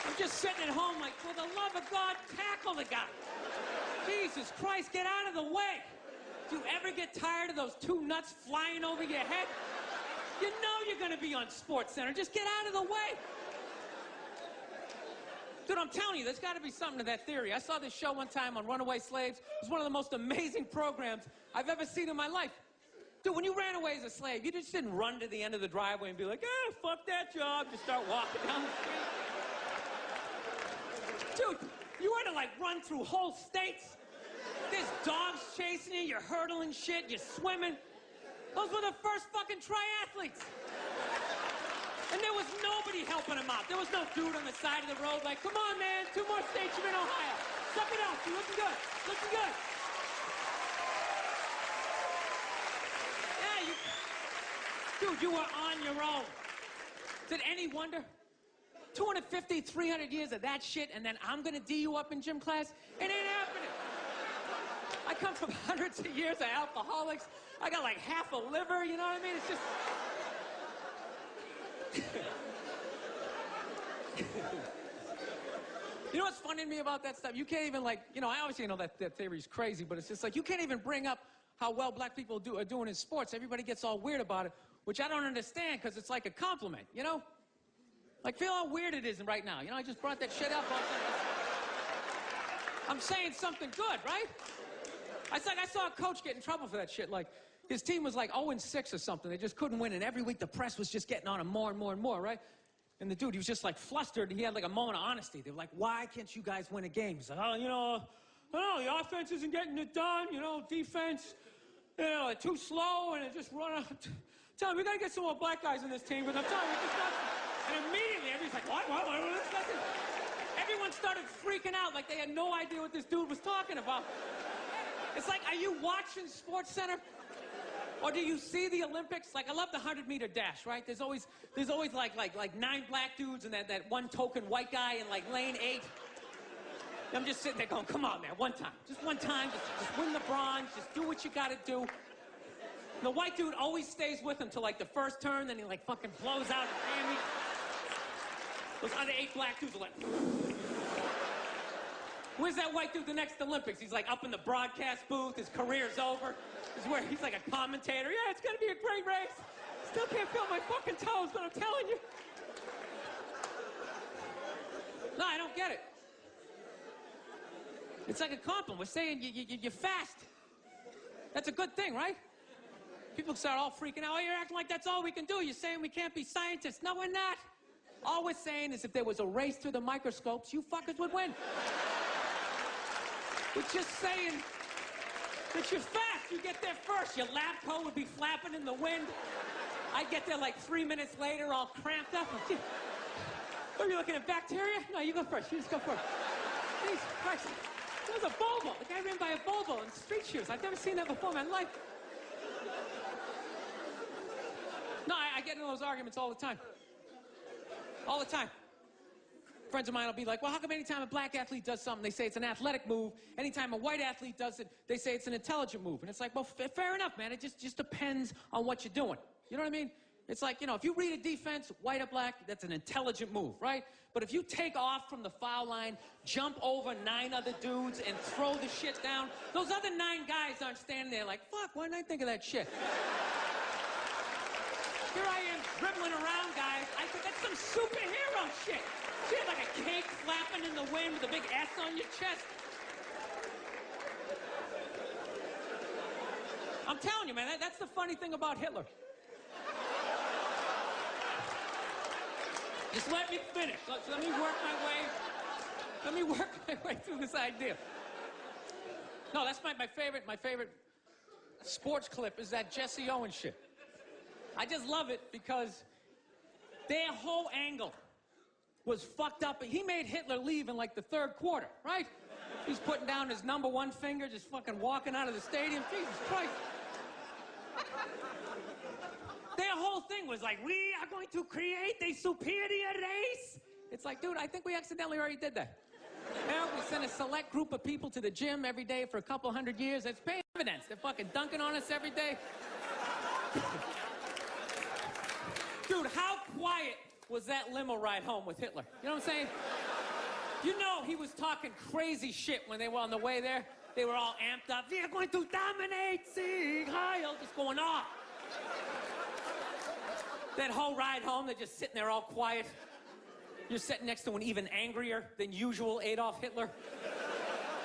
I'm just sitting at home like, for the love of God, tackle the guy. Jesus Christ, get out of the way. Do you ever get tired of those 2 nuts flying over your head? You know you're gonna be on SportsCenter. Just get out of the way. Dude, I'm telling you, there's gotta be something to that theory. I saw this show one time on runaway slaves. It was one of the most amazing programs I've ever seen in my life. Dude, when you ran away as a slave, you just didn't run to the end of the driveway and be like, fuck that job. Just start walking down the street. Dude, you had to like run through whole states. There's dogs chasing you, you're hurdling shit, you're swimming. Those were the first fucking triathletes. And there was nobody helping them out. There was no dude on the side of the road like, come on, man, 2 more states, you're in Ohio. Suck it up, you're looking good, looking good. Yeah, dude, you were on your own. Is it any wonder? 250, 300 years of that shit, and then I'm gonna D you up in gym class? It ain't happening. I come from hundreds of years of alcoholics. I got like half a liver, you know what I mean? It's just... You know what's funny to me about that stuff? You can't even like, you know, I obviously know that theory's crazy, but it's just like, you can't even bring up how well black people are doing in sports. Everybody gets all weird about it, which I don't understand, because it's like a compliment, you know? Like, feel how weird it is right now. You know, I just brought that shit up. I'm saying something good, right? It's like I saw a coach get in trouble for that shit. Like, his team was like 0-6 or something. They just couldn't win, and every week the press was just getting on him more and more and more, right? And the dude, he was just like flustered, and he had like a moment of honesty. They were like, why can't you guys win a game? He's like, oh, you know, the offense isn't getting it done, you know, defense, you know, they're too slow, and it just run out. Tell him, we gotta get some more black guys in this team, but I'm telling you, it's not... And immediately, everybody's like, what? Everyone started freaking out like they had no idea what this dude was talking about. It's like, are you watching SportsCenter? Or do you see the Olympics? Like, I love the 100-meter dash, right? There's always like 9 black dudes and that one token white guy in like lane 8. I'm just sitting there going, come on, man, one time. Just one time, just win the bronze, just do what you gotta do. And the white dude always stays with him till like the first turn, then he like fucking blows out his hammy. Those other 8 black dudes are like, where's that white dude the next Olympics? He's like up in the broadcast booth, his career's over. He's like a commentator. Yeah, it's gonna be a great race. Still can't feel my fucking toes, but I'm telling you. No, I don't get it. It's like a compliment. We're saying you're fast. That's a good thing, right? People start all freaking out. Oh, you're acting like that's all we can do. You're saying we can't be scientists. No, we're not. All we're saying is if there was a race through the microscopes, you fuckers would win. We're just saying that you're fast. You get there first. Your lab coat would be flapping in the wind. I get there like 3 minutes later, all cramped up. Are you looking at bacteria? No, you go first. You just go first. Jesus Christ. It was a Volvo. The guy ran by a Volvo in street shoes. I've never seen that before in my life. No, I get into those arguments all the time. All the time. Friends of mine will be like, well, how come anytime a black athlete does something, they say it's an athletic move? Anytime a white athlete does it, they say it's an intelligent move. And it's like, well, fair enough, man. It just depends on what you're doing. You know what I mean? It's like, you know, if you read a defense, white or black, that's an intelligent move, right? But if you take off from the foul line, jump over 9 other dudes, and throw the shit down, those other 9 guys aren't standing there like, fuck, why didn't I think of that shit? Here I am dribbling around, guys. I said, that's some superhero shit. You have like a cake flapping in the wind with a big S on your chest. I'm telling you, man, that's the funny thing about Hitler. Just let me finish. Let me work my way through this idea. No, that's my favorite sports clip is that Jesse Owens shit. I just love it because their whole angle was fucked up. He made Hitler leave in like the 3rd quarter, right? He's putting down his number 1 finger, just fucking walking out of the stadium. Jesus Christ. Their whole thing was like, we are going to create a superior race. It's like, dude, I think we accidentally already did that. Yeah, we sent a select group of people to the gym every day for a couple 100 years. It's paying dividends. They're fucking dunking on us every day. Dude, how quiet was that limo ride home with Hitler? You know what I'm saying? You know he was talking crazy shit when they were on the way there. They were all amped up. We are going to dominate, Sieg Heil, just going off. That whole ride home, they're just sitting there all quiet. You're sitting next to an even angrier than usual Adolf Hitler,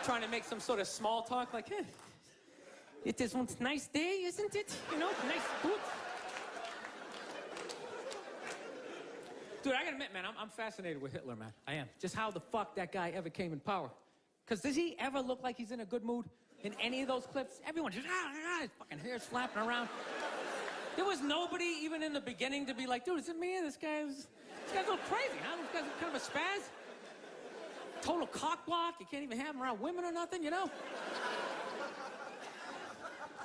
trying to make some sort of small talk, like, hey, it is one nice day, isn't it? You know, nice, good. Dude, I gotta admit, man, I'm fascinated with Hitler, man. I am. Just how the fuck that guy ever came in power. Because does he ever look like he's in a good mood in any of those clips? Everyone just, his fucking hair's flapping around. There was nobody even in the beginning to be like, dude, is it me? This guy's a little crazy, huh? This guy's kind of a spaz. Total cockblock. You can't even have him around women or nothing, you know?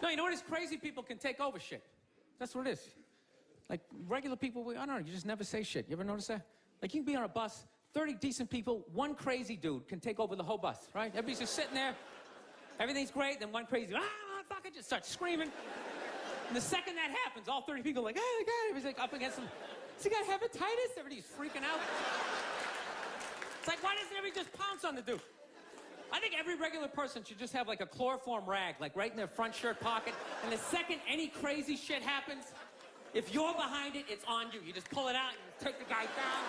No, you know what is crazy? People can take over shit. That's what it is. Like, regular people, I don't know, you just never say shit. You ever notice that? Like, you can be on a bus, 30 decent people, one crazy dude can take over the whole bus, right? Everybody's just sitting there, everything's great, then one crazy, fucking just starts screaming. And the second that happens, all 30 people are like, oh, God, everybody's like up against him. Has he got hepatitis? Everybody's freaking out. It's like, why doesn't everybody just pounce on the dude? I think every regular person should just have like a chloroform rag, like right in their front shirt pocket, and the second any crazy shit happens, if you're behind it, it's on you. You just pull it out, and you take the guy down.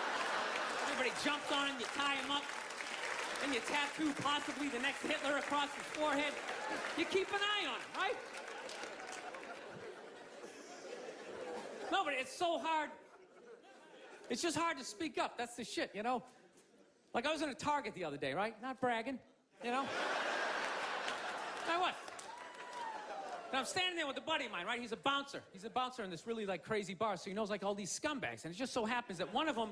Everybody jumps on him, you tie him up, and you tattoo possibly the next Hitler across his forehead. You keep an eye on him, right? No, but it's so hard. It's just hard to speak up. That's the shit, you know? Like, I was in a Target the other day, right? Not bragging, you know? I was. And I'm standing there with a buddy of mine, right? He's a bouncer. He's a bouncer in this really, like, crazy bar, so he knows, like, all these scumbags. And it just so happens that one of them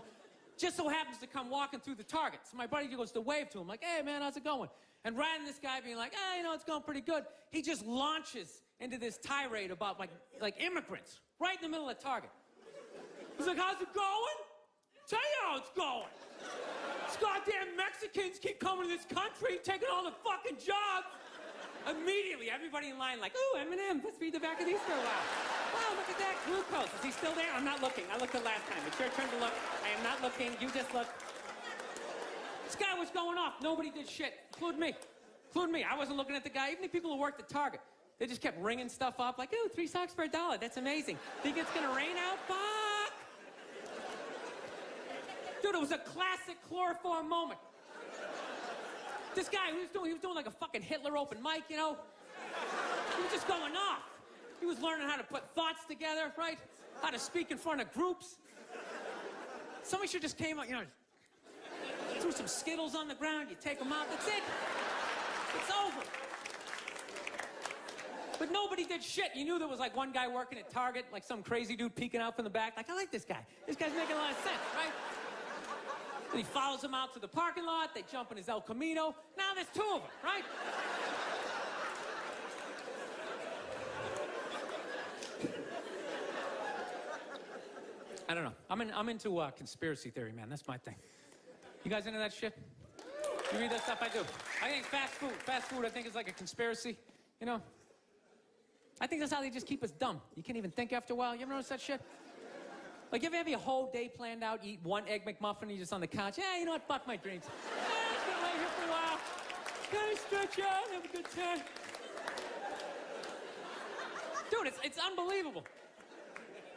just so happens to come walking through the Target. So my buddy goes to wave to him, like, hey, man, how's it going? And rather than this guy being like, you know, it's going pretty good, he just launches into this tirade about, like immigrants right in the middle of Target. He's like, how's it going? Tell you how it's going. This goddamn Mexican Mexicans keep coming to this country, taking all the fucking jobs. Immediately, everybody in line like, ooh, M&M, let's read the back of these for a while. Wow, look at that, glucose. Is he still there? I'm not looking. I looked the last time. It's your turn to look. I am not looking. You just look. This guy was going off. Nobody did shit, including me. Including me. I wasn't looking at the guy. Even the people who worked at Target. They just kept ringing stuff up like, ooh, 3 socks for $1. That's amazing. Think it's gonna rain out? Fuck! Dude, it was a classic chloroform moment. This guy, he was doing like a fucking Hitler open mic, you know? He was just going off. He was learning how to put thoughts together, right? How to speak in front of groups. Somebody should just came out, you know, threw some Skittles on the ground, you take them out, that's it. It's over. But nobody did shit. You knew there was like one guy working at Target, like some crazy dude peeking out from the back. Like, I like this guy. This guy's making a lot of sense, right? And he follows him out to the parking lot. They jump in his El Camino. Now there's 2 of them, right? I don't know. I'm into conspiracy theory, man. That's my thing. You guys into that shit? You read that stuff? I do. I think fast food, I think is like a conspiracy, you know? I think that's how they just keep us dumb. You can't even think after a while. You ever notice that shit? Like, you ever have your whole day planned out, you eat 1 Egg McMuffin, and you're just on the couch? Yeah, you know what? Fuck my dreams. Yeah, I'm just gonna lay here for a while. Kind of stretch out, have a good time. Dude, it's unbelievable.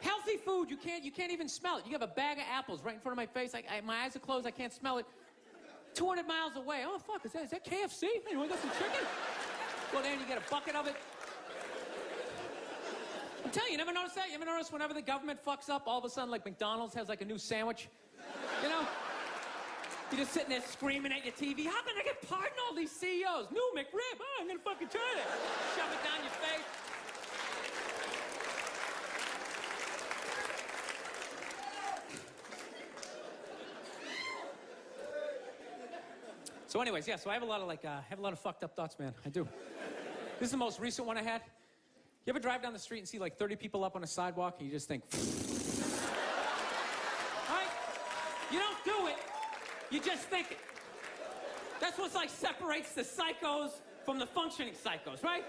Healthy food, you can't even smell it. You have a bag of apples right in front of my face. My eyes are closed, I can't smell it. 200 miles away. Oh, fuck, is that KFC? Hey, you want to get some chicken? Go there and you get a bucket of it. I'm telling you, you never notice that? You ever notice whenever the government fucks up, all of a sudden, like, McDonald's has, like, a new sandwich? You know? You're just sitting there screaming at your TV. How can I get pardoned all these CEOs? New McRib. Oh, I'm gonna fucking try that. Shove it down your face. So anyways, yeah, so I have a lot of fucked up thoughts, man. I do. This is the most recent one I had. You ever drive down the street and see like 30 people up on a sidewalk and you just think, right? You don't do it, you just think it. That's what like separates the psychos from the functioning psychos, right?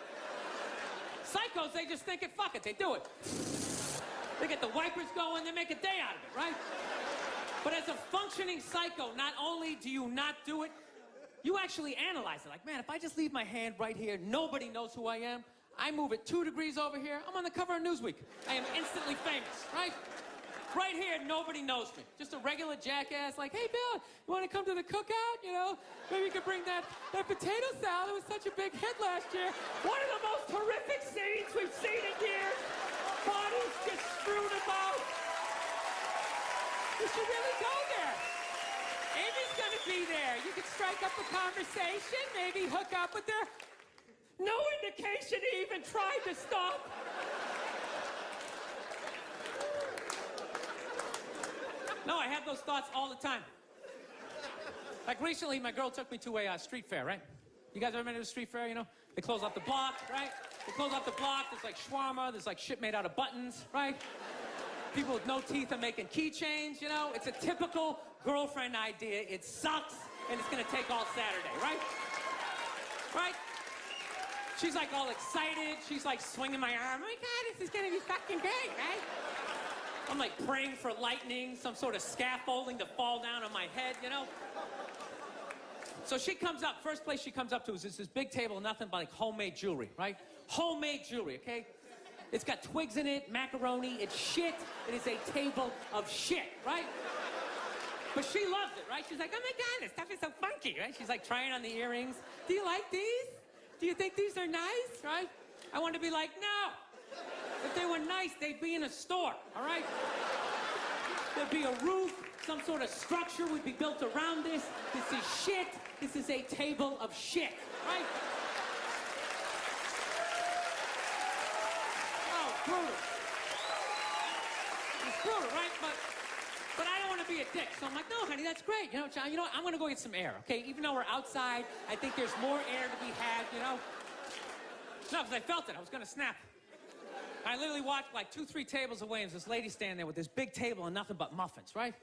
Psychos, they just think it, fuck it, they do it. They get the wipers going, they make a day out of it, right? But as a functioning psycho, not only do you not do it, you actually analyze it. Like, man, if I just leave my hand right here, nobody knows who I am. I move it 2 degrees over here, I'm on the cover of Newsweek. I am instantly famous, right? Right here, nobody knows me. Just a regular jackass like, hey, Bill, you want to come to the cookout? You know, maybe you could bring that potato salad. It was such a big hit last year. One of the most horrific scenes we've seen in years. Bodies just strewn about. You should really go there. Amy's gonna be there. You could strike up a conversation, maybe hook up with her. No indication he even tried to stop. No, I have those thoughts all the time. Like recently, my girl took me to a street fair, right? You guys ever been to a street fair, you know? They close off the block, right? They close off the block, there's like shawarma, there's like shit made out of buttons, right? People with no teeth are making keychains, you know? It's a typical girlfriend idea. It sucks, and it's gonna take all Saturday, right? Right? She's like all excited. She's like swinging my arm. Oh my God, this is gonna be fucking great, right? I'm like praying for lightning, some sort of scaffolding to fall down on my head, you know? So she comes up, first place she comes up to is this big table, nothing but like homemade jewelry, right? Homemade jewelry, okay? It's got twigs in it, macaroni, it's shit. It is a table of shit, right? But she loves it, right? She's like, oh my God, this stuff is so funky, right? She's like trying on the earrings. Do you like these? Do you think these are nice, right? I want to be like, no. If they were nice, they'd be in a store, all right? There'd be a roof, some sort of structure would be built around this. This is shit. This is a table of shit, right? Oh, brutal. It's brutal, right? But I don't want to be a dick. So I'm like, no, honey, that's great. You know, John, you know what? I'm going to go get some air, okay? Even though we're outside, I think there's more air to be had, you know? No, because I felt it. I was going to snap. I literally walked like 2-3 tables away, and there's this lady standing there with this big table and nothing but muffins, right?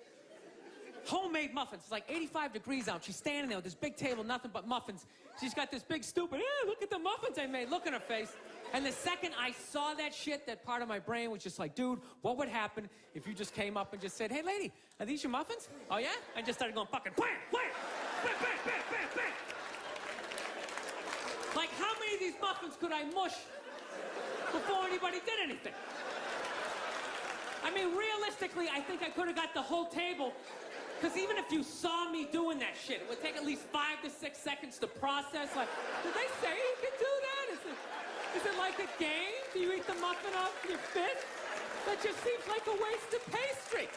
homemade muffins. It's like 85 degrees out. She's standing there with this big table, nothing but muffins. She's got this big stupid, look at the muffins I made. Look at her face. And the second I saw that shit, that part of my brain was just like, dude, what would happen if you just came up and just said, hey, lady, are these your muffins? Oh, yeah? I just started going fucking bam, bam, bam, bam, bam, bam, bam. Like, how many of these muffins could I mush before anybody did anything? I mean, realistically, I think I could have got the whole table, because even if you saw me doing that shit, it would take at least 5 to 6 seconds to process. Like, did they say you could do that? Is it like a game? Do you eat the muffin off your fist? That just seems like a waste of pastry.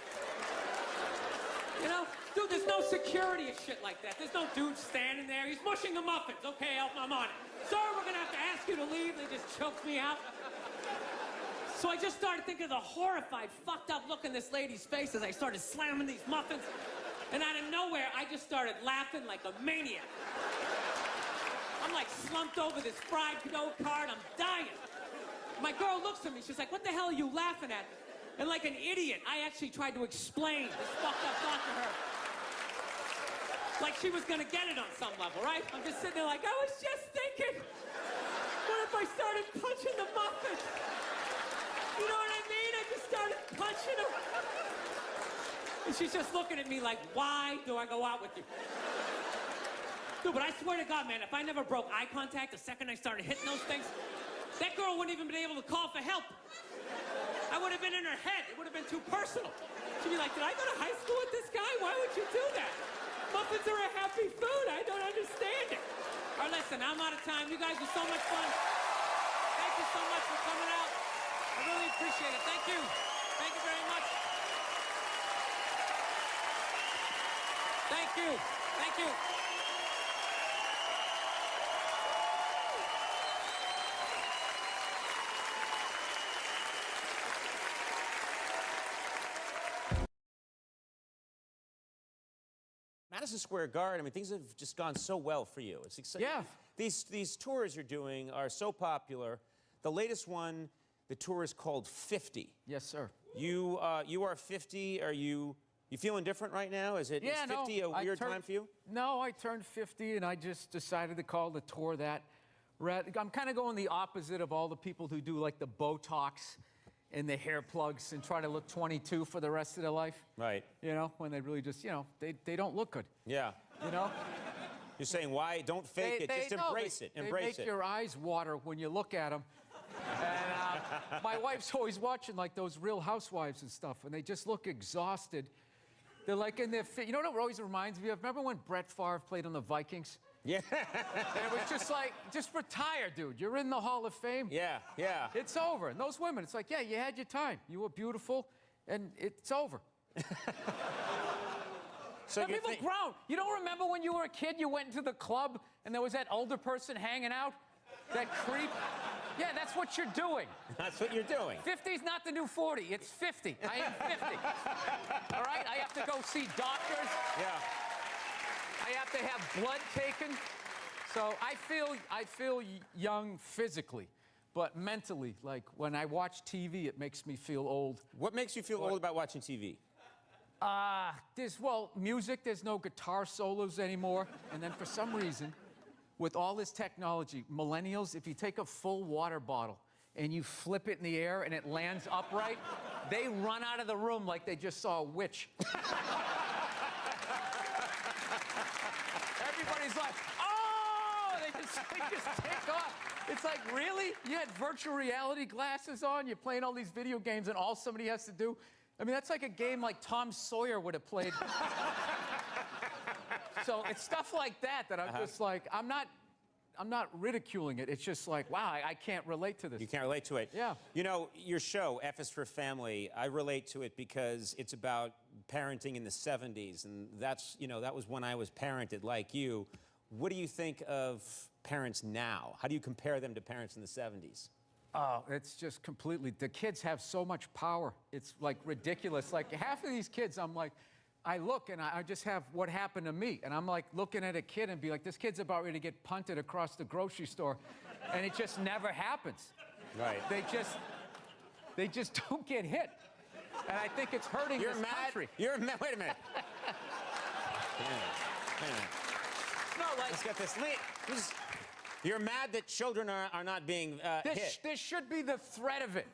You know? Dude, there's no security and shit like that. There's no dude standing there. He's mushing the muffins. Okay, I'm on it. Sir, we're gonna have to ask you to leave. They just choked me out. So I just started thinking of the horrified, fucked up look in this lady's face as I started slamming these muffins. And out of nowhere, I just started laughing like a maniac. I'm like slumped over this fried dough cart. I'm dying. My girl looks at me. She's like, what the hell are you laughing at? And like an idiot, I actually tried to explain this fucked up thought to her. Like she was gonna get it on some level, right? I'm just sitting there like, I was just thinking, what if I started punching the muffins? You know what I mean? I just started punching them. And she's just looking at me like, why do I go out with you? Dude, but I swear to God, man, if I never broke eye contact the second I started hitting those things, that girl wouldn't even been able to call for help. I would have been in her head. It would have been too personal. She'd be like, did I go to high school with this guy? Why would you do that? Muffins are a happy food. I don't understand it. All right, listen, I'm out of time. You guys were so much fun. Thank you so much for coming out. I really appreciate it. Thank you. Thank you very much. Thank you. Thank you. Madison Square Garden, I mean, things have just gone so well for you. It's exciting. Yeah. These tours you're doing are so popular. The latest one, the tour is called 50. Yes, sir. You are 50. Are you feeling different right now? Is 50 a weird time for you? No, I turned 50 and I just decided to call the tour that. I'm kind of going the opposite of all the people who do like the Botox and the hair plugs and try to look 22 for the rest of their life. Right. You know, when they really just, you know, they don't look good. Yeah. You know? You're saying why? Don't fake it. Just embrace it. Embrace they make your eyes water when you look at them. And my wife's always watching like those Real Housewives and stuff, and they just look exhausted. They're like in their you know what it always reminds me of? Remember when Brett Favre played on the Vikings? Yeah. And it was just like, just retire, dude. You're in the Hall of Fame. Yeah, yeah. It's over. And those women, it's like, yeah, you had your time. You were beautiful, and it's over. So Now, people grown. You don't remember when you were a kid, you went into the club, and there was that older person hanging out? That creep? Yeah, that's what you're doing. That's what you're doing. 50's not the new 40. It's 50. I am 50. All right? I have to go see doctors. Yeah. I have to have blood taken. So I feel young physically, but mentally, like when I watch TV, it makes me feel old. What makes you feel old about watching TV? Well, music, there's no guitar solos anymore. And then for some reason, with all this technology, millennials, if you take a full water bottle and you flip it in the air and it lands upright, they run out of the room like they just saw a witch. Everybody's like, oh! They just take off. It's like, really? You had virtual reality glasses on, you're playing all these video games, and all somebody has to do? I mean, that's like a game like Tom Sawyer would have played. So it's stuff like that I'm just like, I'm not ridiculing it. It's just like, wow, I can't relate to this. You can't relate to it. Yeah. You know, your show, F is for Family, I relate to it because it's about parenting in the 70s, and that's, you know, that was when I was parented like you. What do you think of parents now? How do you compare them to parents in the 70s? Oh, it's just completely, the kids have so much power. It's like ridiculous. Like half of these kids, I'm like, I look and I just have what happened to me. And I'm like looking at a kid and be like, this kid's about ready to get punted across the grocery store. And it just never happens. Right. They just don't get hit. And I think it's hurting this country. You're mad. Wait a minute. No, like Let's get this. You're mad that children are not being hit. this should be the threat of it.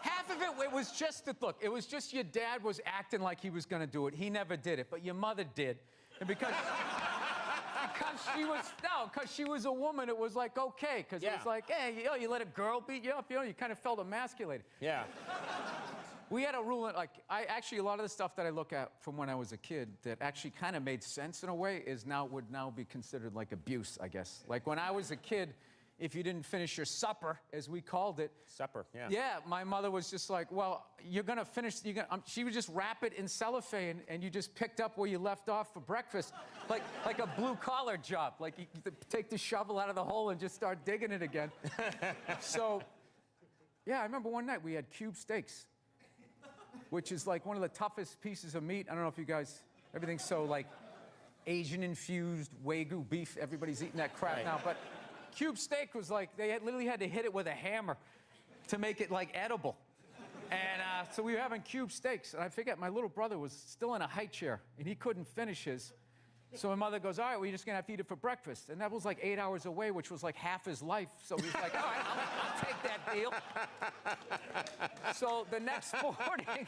Half of it was just that, look, it was just your dad was acting like he was going to do it. He never did it, but your mother did. And because she was a woman, it was like, okay. Because it was like, hey, you let a girl beat you up, you kind of felt emasculated. Yeah. We had a rule, like, actually, a lot of the stuff that I look at from when I was a kid that actually kind of made sense in a way would now be considered like abuse, I guess. Like, when I was a kid, if you didn't finish your supper, as we called it. Supper, yeah. Yeah, my mother was just like, well, you're going to finish, she would just wrap it in cellophane, and you just picked up where you left off for breakfast, like a blue-collar job. Like, you take the shovel out of the hole and just start digging it again. So, yeah, I remember one night we had cube steaks, which is like one of the toughest pieces of meat. I don't know if you guys, everything's so like Asian-infused Wagyu beef. Everybody's eating that crap now. But cube steak was like, literally had to hit it with a hammer to make it like edible. And so we were having cube steaks. And I forget, my little brother was still in a high chair and he couldn't finish his. So my mother goes, all right, we're just gonna have to eat it for breakfast. And that was like 8 hours away, which was like half his life. So he was like, all right, I'll take that deal. So the next morning, I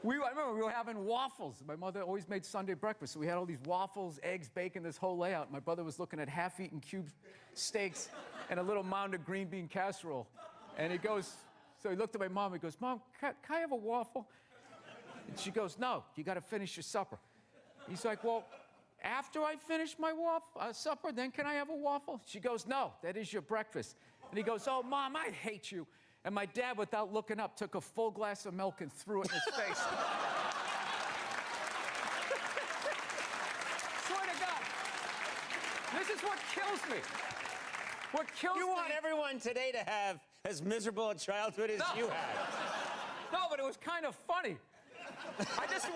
remember we were having waffles. My mother always made Sunday breakfast. So we had all these waffles, eggs, bacon, this whole layout. My brother was looking at half-eaten cube steaks and a little mound of green bean casserole. And he goes, so he looked at my mom, he goes, Mom, can I have a waffle? And she goes, no, you gotta finish your supper. He's like, well, after I finish my supper, then can I have a waffle? She goes, no, that is your breakfast. And he goes, oh, Mom, I hate you. And my dad, without looking up, took a full glass of milk and threw it in his face. Swear to God. This is what kills me. What kills me. You want everyone today to have as miserable a childhood as you had. No, but it was kind of funny.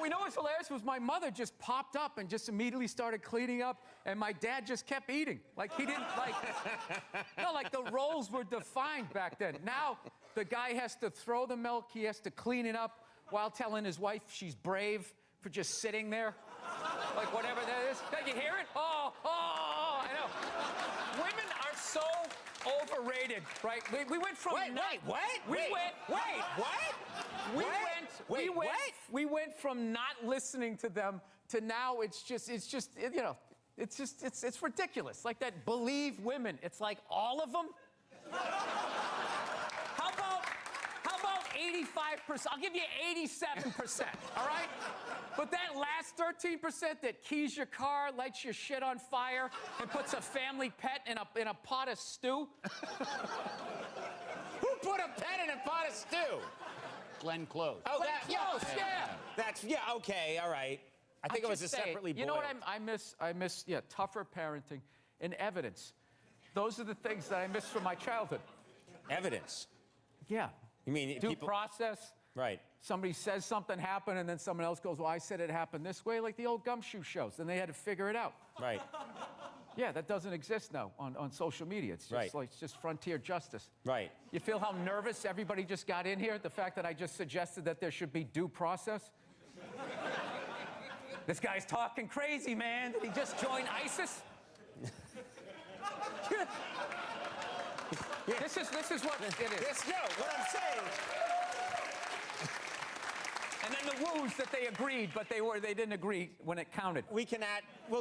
We know what's hilarious was my mother just popped up and just immediately started cleaning up, and my dad just kept eating. Like, he didn't, like the roles were defined back then. Now, the guy has to throw the milk, he has to clean it up while telling his wife she's brave for just sitting there. Like, whatever that is. Can you hear it? Oh, I know. Women are so overrated, right? We went from... We went from not listening to them to now it's ridiculous. Like that believe women. It's like all of them. How about 85%? I'll give you 87%, all right? But that last 13% that keys your car, lights your shit on fire, and puts a family pet in a pot of stew. Who put a pet in a pot of stew? Glenn Close. Oh, Glenn Close, yeah. That's, okay, all right. I think it was separately boiled. You know what I miss, tougher parenting and evidence. Those are the things that I miss from my childhood. Evidence? Yeah. You mean Due process. Right. Somebody says something happened, and then someone else goes, well, I said it happened this way, like the old Gumshoe shows. And they had to figure it out. Right. Yeah, that doesn't exist now on social media. It's just like it's just frontier justice. Right. You feel how nervous everybody just got in here? The fact that I just suggested that there should be due process? This guy's talking crazy, man. Did he just join ISIS? This is what it is. What I'm saying. And then the woos that they agreed, but they didn't agree when it counted. We'll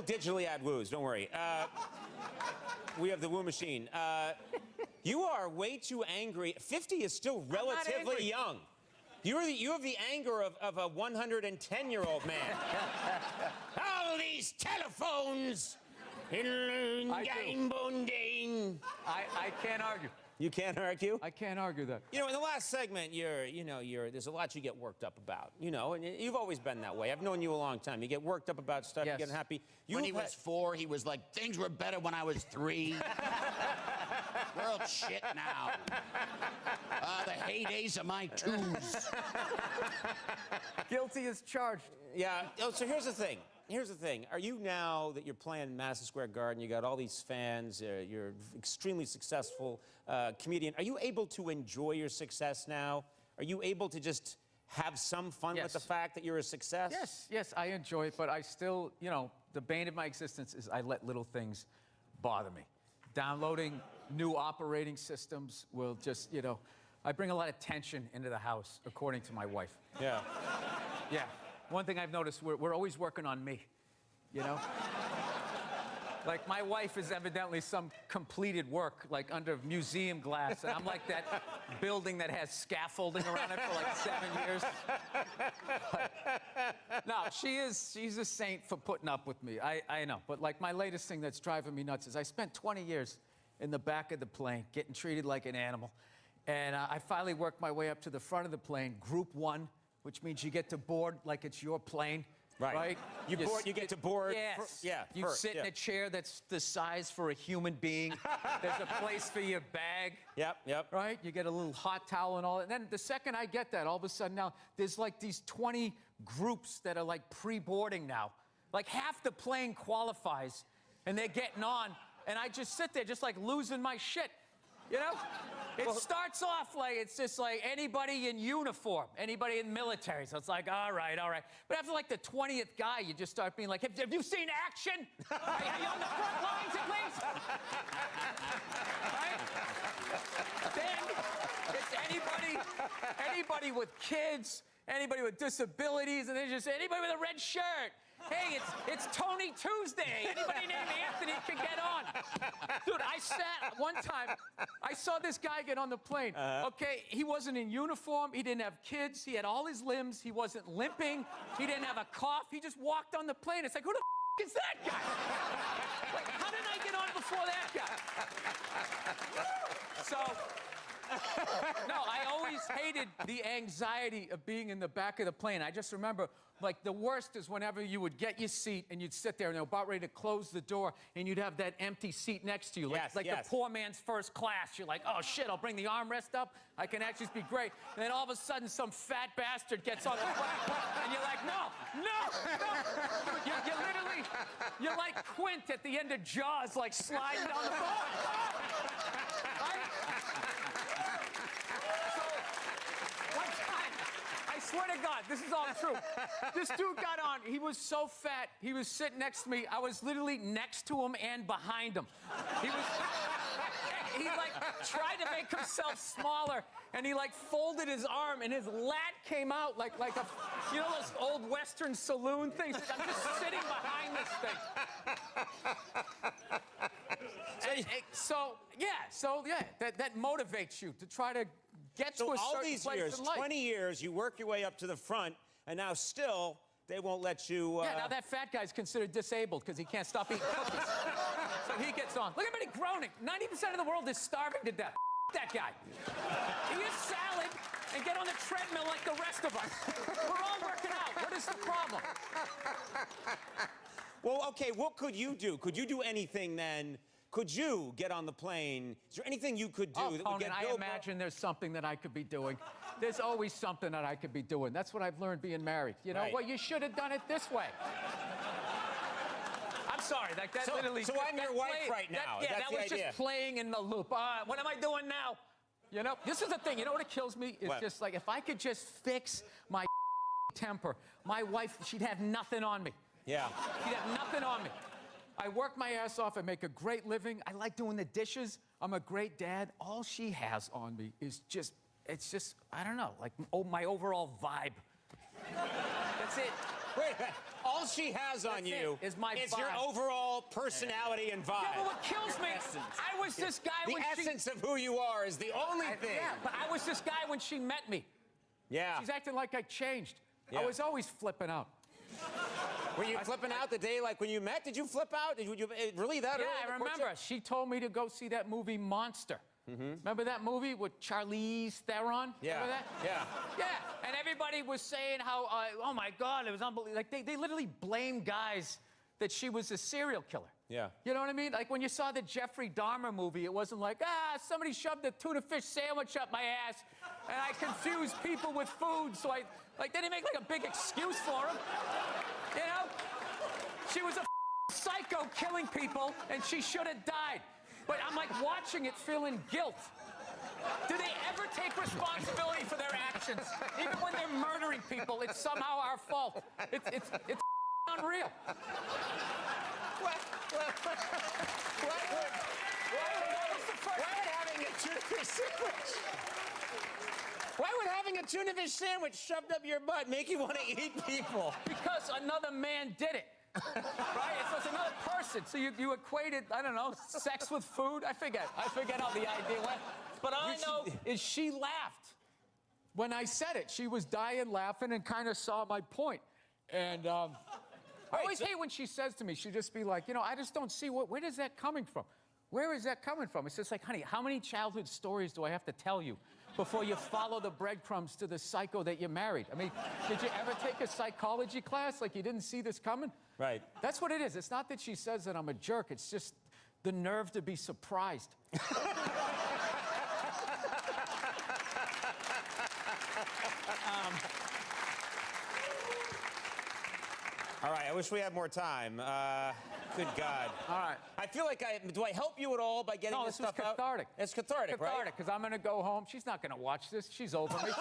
digitally add woos, don't worry. We have the woo machine. You are way too angry. 50 is still relatively young. You have the anger of a 110-year-old man. All these telephones. I can't argue. You can't argue? I can't argue that. You know, in the last segment, there's a lot you get worked up about, and you've always been that way. I've known you a long time. You get worked up about stuff, you get happy. When he was 4, he was like, things were better when I was 3. World shit now. The heydays of my 2s. Guilty as charged. Yeah, so here's the thing. Are you, now that you're playing Madison Square Garden, you got all these fans, you're extremely successful comedian, are you able to enjoy your success now? Are you able to just have some fun with the fact that you're a success? Yes, I enjoy it, but I still, the bane of my existence is I let little things bother me. Downloading new operating systems will just, you know, I bring a lot of tension into the house, according to my wife. Yeah. Yeah. One thing I've noticed, we're always working on me, you know? Like, my wife is evidently some completed work, like under museum glass, and I'm like that building that has scaffolding around it for like 7 years. But, no, she's a saint for putting up with me. I know. But like, my latest thing that's driving me nuts is I spent 20 years in the back of the plane, getting treated like an animal. And I finally worked my way up to the front of the plane, Group 1, which means you get to board like it's your plane. Right? You get to board. Yes. Yeah. You sit in a chair that's the size for a human being. There's a place for your bag. Yep. Right? You get a little hot towel and all that. And then the second I get that, all of a sudden now, there's like these 20 groups that are like pre-boarding now. Like half the plane qualifies, and they're getting on, and I just sit there just like losing my shit. You know? It starts off like, it's just like anybody in uniform, anybody in military. So it's like, all right. But after like the 20th guy, you just start being like, have you seen action? Are you on the front lines at least? Right? Then it's anybody with kids, anybody with disabilities, and then just anybody with a red shirt. Hey, it's Tony Tuesday. Anybody named Anthony can get on. Dude, one time, I saw this guy get on the plane. Okay, he wasn't in uniform. He didn't have kids. He had all his limbs. He wasn't limping. He didn't have a cough. He just walked on the plane. It's like, who the is that guy? Like, how did I get on before that guy? So... No, I always hated the anxiety of being in the back of the plane. I just remember, like, the worst is whenever you would get your seat and you'd sit there and they're about ready to close the door and you'd have that empty seat next to you. Like, the poor man's first class. You're like, oh, shit, I'll bring the armrest up. I can actually be great. And then all of a sudden, some fat bastard gets on the plane and you're like, no. You're literally, you're like Quint at the end of Jaws, like sliding down the boat. Right? I swear to God, this is all true. This dude got on. He was so fat. He was sitting next to me. I was literally next to him and behind him. He like tried to make himself smaller, and he like folded his arm, and his lat came out like a, you know those old Western saloon things? I'm just sitting behind this thing. So that motivates you to try to get to a all certain these place years, in life. 20 years, you work your way up to the front, and now still they won't let you. Yeah, now that fat guy's considered disabled because he can't stop eating cookies. So he gets on. Look at everybody groaning. 90% of the world is starving to death. That guy. Eat a salad and get on the treadmill like the rest of us. We're all working out. What is the problem? Well, okay, what could you do? Could you do anything then? Could you get on the plane? Is there anything you could do that would Conan, get I Bill imagine there's something that I could be doing. There's always something that I could be doing. That's what I've learned being married. You know, Right. well, you should have done it this way. I'm sorry, like that literally. So I'm your wife right now. That was idea. just playing in the loop. What am I doing now? You know, this is the thing. You know what it kills me? It's just like if I could just fix my temper, my wife, she'd have nothing on me. Yeah. She'd have nothing on me. I work my ass off. I make a great living. I like doing the dishes. I'm a great dad. All she has on me is just, it's just, I don't know, like my overall vibe. That's it. Wait a minute. All she has on you is my your vibe. overall personality and vibe. Yeah, but what kills me, I was this guy The when essence of who you are is the only thing. Yeah, but I was this guy when she met me. Yeah. She's acting like I changed. Yeah. I was always flipping out. Were you flipping out the day like when you met? Did you flip out? Did you really that early? Yeah, in I the remember. courtship? She told me to go see that movie Monster. Remember that movie with Charlize Theron? Yeah. Remember that? Yeah. Yeah, and everybody was saying how, oh my God, it was unbelievable. Like, they literally blamed guys that she was a serial killer. Yeah. You know what I mean? Like, when you saw the Jeffrey Dahmer movie, it wasn't like, somebody shoved a tuna fish sandwich up my ass, and I confused people with food, so they didn't make, like, a big excuse for him. You know? She was a psycho killing people, and she should have died. But I'm, like, watching it feeling guilt. Do they ever take responsibility for their actions? Even when they're murdering people, it's somehow our fault. It's unreal. Why would having a tuna fish sandwich shoved up your butt make you want to eat people? Because another man did it. Right? So it's another person. So you equated, I don't know, sex with food? I forget how the idea went. But all I know is she laughed. When I said it, she was dying laughing and kind of saw my point. And I always hate when she says to me, she'd just be like, you know, I just don't see where is that coming from? Where is that coming from? It's just like, honey, how many childhood stories do I have to tell you before you follow the breadcrumbs to the psycho that you married? I mean, did you ever take a psychology class like you didn't see this coming? Right. That's what it is. It's not that she says that I'm a jerk. It's just the nerve to be surprised. All right, I wish we had more time. Good God. All right. I feel like do I help you at all by getting No, this this was stuff out? cathartic. It's cathartic, right? Cathartic, because I'm going to go home. She's not going to watch this. She's over me.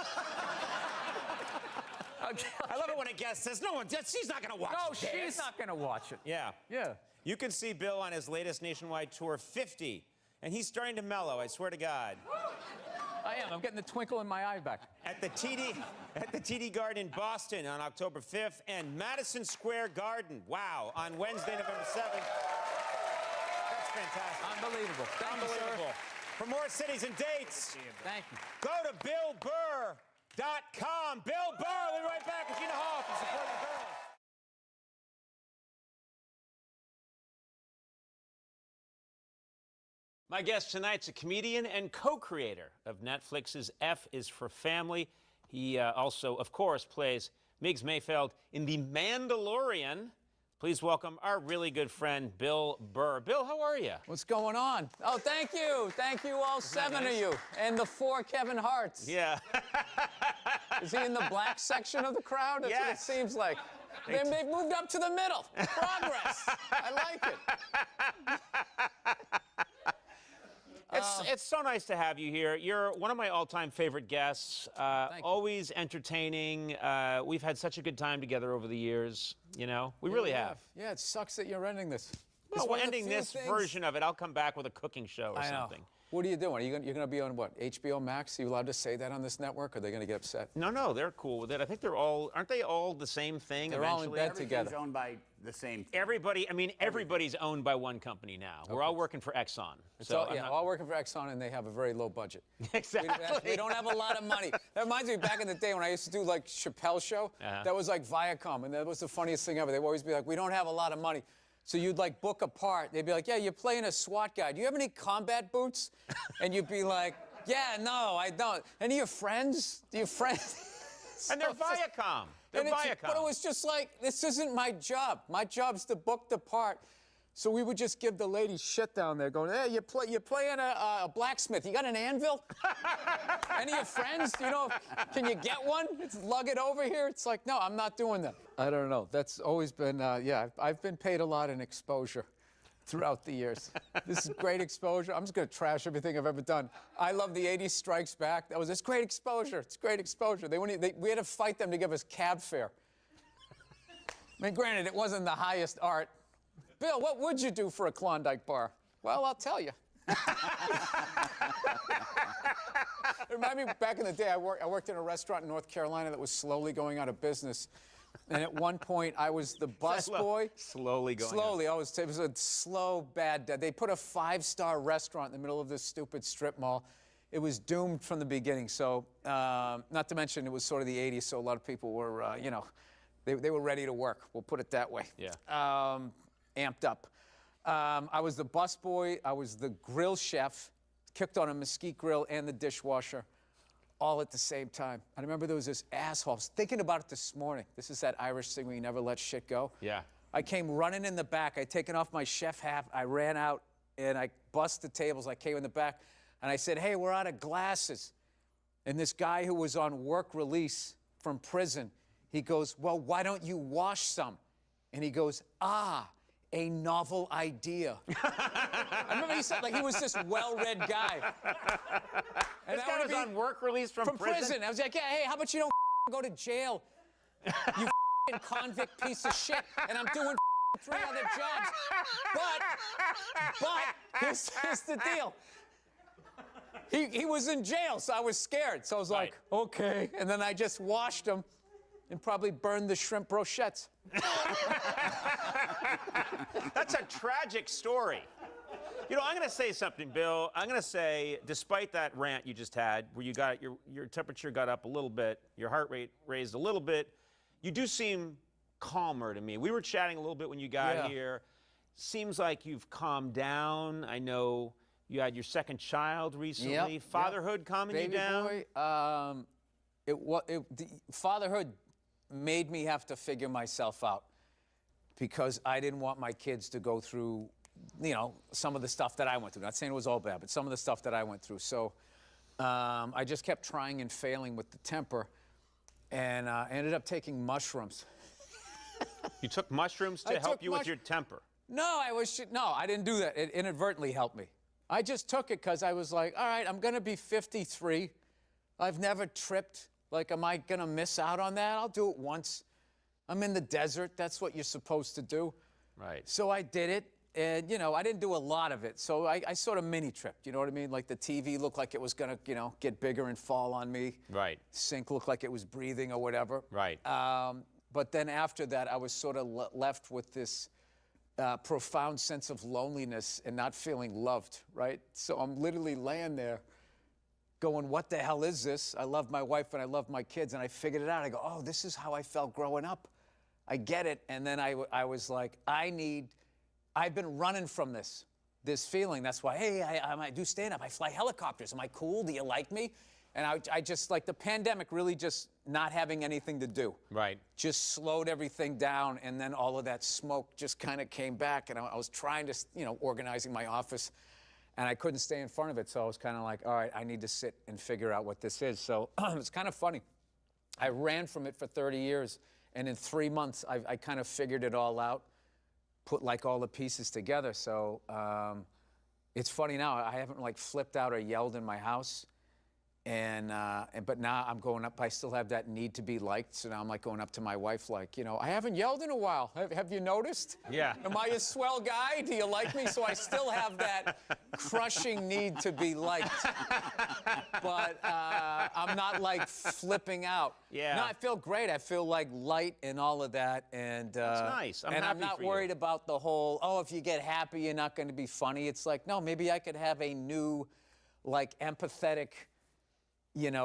I love it when a guest says, she's not going to watch No, this. she's not going to watch it. Yeah. Yeah. You can see Bill on his latest nationwide tour, 50, and he's starting to mellow, I swear to God. I am. I'm getting the twinkle in my eye back. At the TD Garden in Boston on October 5th, and Madison Square Garden, wow, on Wednesday, November 7th. That's fantastic. Unbelievable. Thank you, Unbelievable. sir. For more cities and dates, Thank you. go to BillBurr.com. Bill Burr, we'll be right back with Gina Hall for Support the Girls. My guest tonight's a comedian and co-creator of Netflix's F is for Family. He also, of course, plays Miggs Mayfeld in The Mandalorian. Please welcome our really good friend, Bill Burr. Bill, how are you? What's going on? Oh, thank you. Thank you, all seven of you. And the 4 Kevin Harts. Yeah. Is he in the black section of the crowd? That's what it Yes. seems like. They've moved up to the middle. Progress. I like it. It's so nice to have you here. You're one of my all-time favorite guests. Thank you. Always entertaining. We've had such a good time together over the years. You know, we really have. Yeah, it sucks that you're ending this. Well, It's we're one of the ending few this things- version of it. I'll come back with a cooking show or I know. something. What are you doing? You're going to be on what? HBO Max? Are you allowed to say that on this network? Or are they going to get upset? No, they're cool with it. I think aren't they all the same thing They're all in eventually? bed together. Everything's owned by the same thing. Everybody's owned by one company now. We're all working for Exxon. So, yeah, all working for Exxon, and they have a very low budget. Exactly. We don't have a lot of money. That reminds me back in the day when I used to do like Chappelle's show. That was like Viacom, and that was the funniest thing ever. They would always be like, we don't have a lot of money. So you'd like book a part. They'd be like, yeah, you're playing a SWAT guy. Do you have any combat boots? And you'd be like, yeah, no, I don't. Any of your friends? Do you friends? And they're Viacom. They're Viacom. But it was just like, this isn't my job. My job's to book the part. So we would just give the lady shit down there going, hey, you're playing a blacksmith. You got an anvil? Any of your friends? You know, can you get one? Lug it over here? It's like, no, I'm not doing that. I don't know. That's always been, I've been paid a lot in exposure throughout the years. This is great exposure. I'm just going to trash everything I've ever done. I love the 80s Strikes Back. It's great exposure. It's great exposure. We had to fight them to give us cab fare. I mean, granted, it wasn't the highest art. Bill, what would you do for a Klondike bar? Well, I'll tell you. Remind me, back in the day, I worked in a restaurant in North Carolina that was slowly going out of business. And at one point, I was the busboy. Slowly going. Slowly. It was a slow, bad day. They put a 5-star restaurant in the middle of this stupid strip mall. It was doomed from the beginning. So, not to mention, it was sort of the 80s, so a lot of people were, they were ready to work. We'll put it that way. Yeah. Amped up. I was the busboy. I was the grill chef, cooked on a mesquite grill and the dishwasher, all at the same time. I remember there was this asshole. I was thinking about it this morning. This is that Irish thing where you never let shit go. Yeah. I came running in the back. I'd taken off my chef hat. I ran out, and I busted tables. I came in the back, and I said, hey, we're out of glasses. And this guy who was on work release from prison, he goes, well, why don't you wash some? And he goes, a novel idea. I remember he said, like, he was this well-read guy. And This guy was on work release from prison. I was like, yeah, hey, how about you don't go to jail, you f***ing convict piece of shit, and I'm doing 3 other jobs. But here's the deal. He was in jail, so I was scared. So I was like, okay. And then I just washed him and probably burned the shrimp brochettes. That's a tragic story. You know, I'm going to say something, Bill. I'm going to say, despite that rant you just had, where you got your temperature got up a little bit, your heart rate raised a little bit, you do seem calmer to me. We were chatting a little bit when you got here. Seems like you've calmed down. I know you had your second child recently. Fatherhood calming you down? Baby boy, fatherhood made me have to figure myself out because I didn't want my kids to go through, you know, some of the stuff that I went through. Not saying it was all bad, but some of the stuff that I went through. So I just kept trying and failing with the temper, and I ended up taking mushrooms. You took mushrooms to help you with your temper? No, I didn't do that. It inadvertently helped me. I just took it because I was like, all right, I'm going to be 53. I've never tripped. Like, am I going to miss out on that? I'll do it once. I'm in the desert. That's what you're supposed to do. Right. So I did it. And, you know, I didn't do a lot of it. So I sort of mini-tripped. You know what I mean? Like, the TV looked like it was going to, you know, get bigger and fall on me. Right. Sink looked like it was breathing or whatever. Right. But then after that, I was sort of left with this profound sense of loneliness and not feeling loved, right? So I'm literally laying there going, what the hell is this? I love my wife and I love my kids. And I figured it out. I go, oh, this is how I felt growing up. I get it. And then I was like, I've been running from this feeling. That's why, hey, I do stand-up. I fly helicopters. Am I cool? Do you like me? And I just, like, the pandemic really just not having anything to do. Right. Just slowed everything down, and then all of that smoke just kind of came back, and I was trying to, you know, organizing my office, and I couldn't stay in front of it, so I was kind of like, all right, I need to sit and figure out what this is. So it's kind of funny. I ran from it for 30 years, and in 3 months, I kind of figured it all out, put, like, all the pieces together. So it's funny now. I haven't, like, flipped out or yelled in my house. But now I'm going up. I still have that need to be liked. So now I'm like going up to my wife, like, you know, I haven't yelled in a while. Have you noticed? Yeah. Am I a swell guy? Do you like me? So I still have that crushing need to be liked. But I'm not like flipping out. Yeah. No, I feel great. I feel like light and all of that. And that's nice. I'm and happy I'm not for you. worried about the whole, oh, if you get happy, you're not going to be funny. It's like, no, maybe I could have a new, like, empathetic, you know,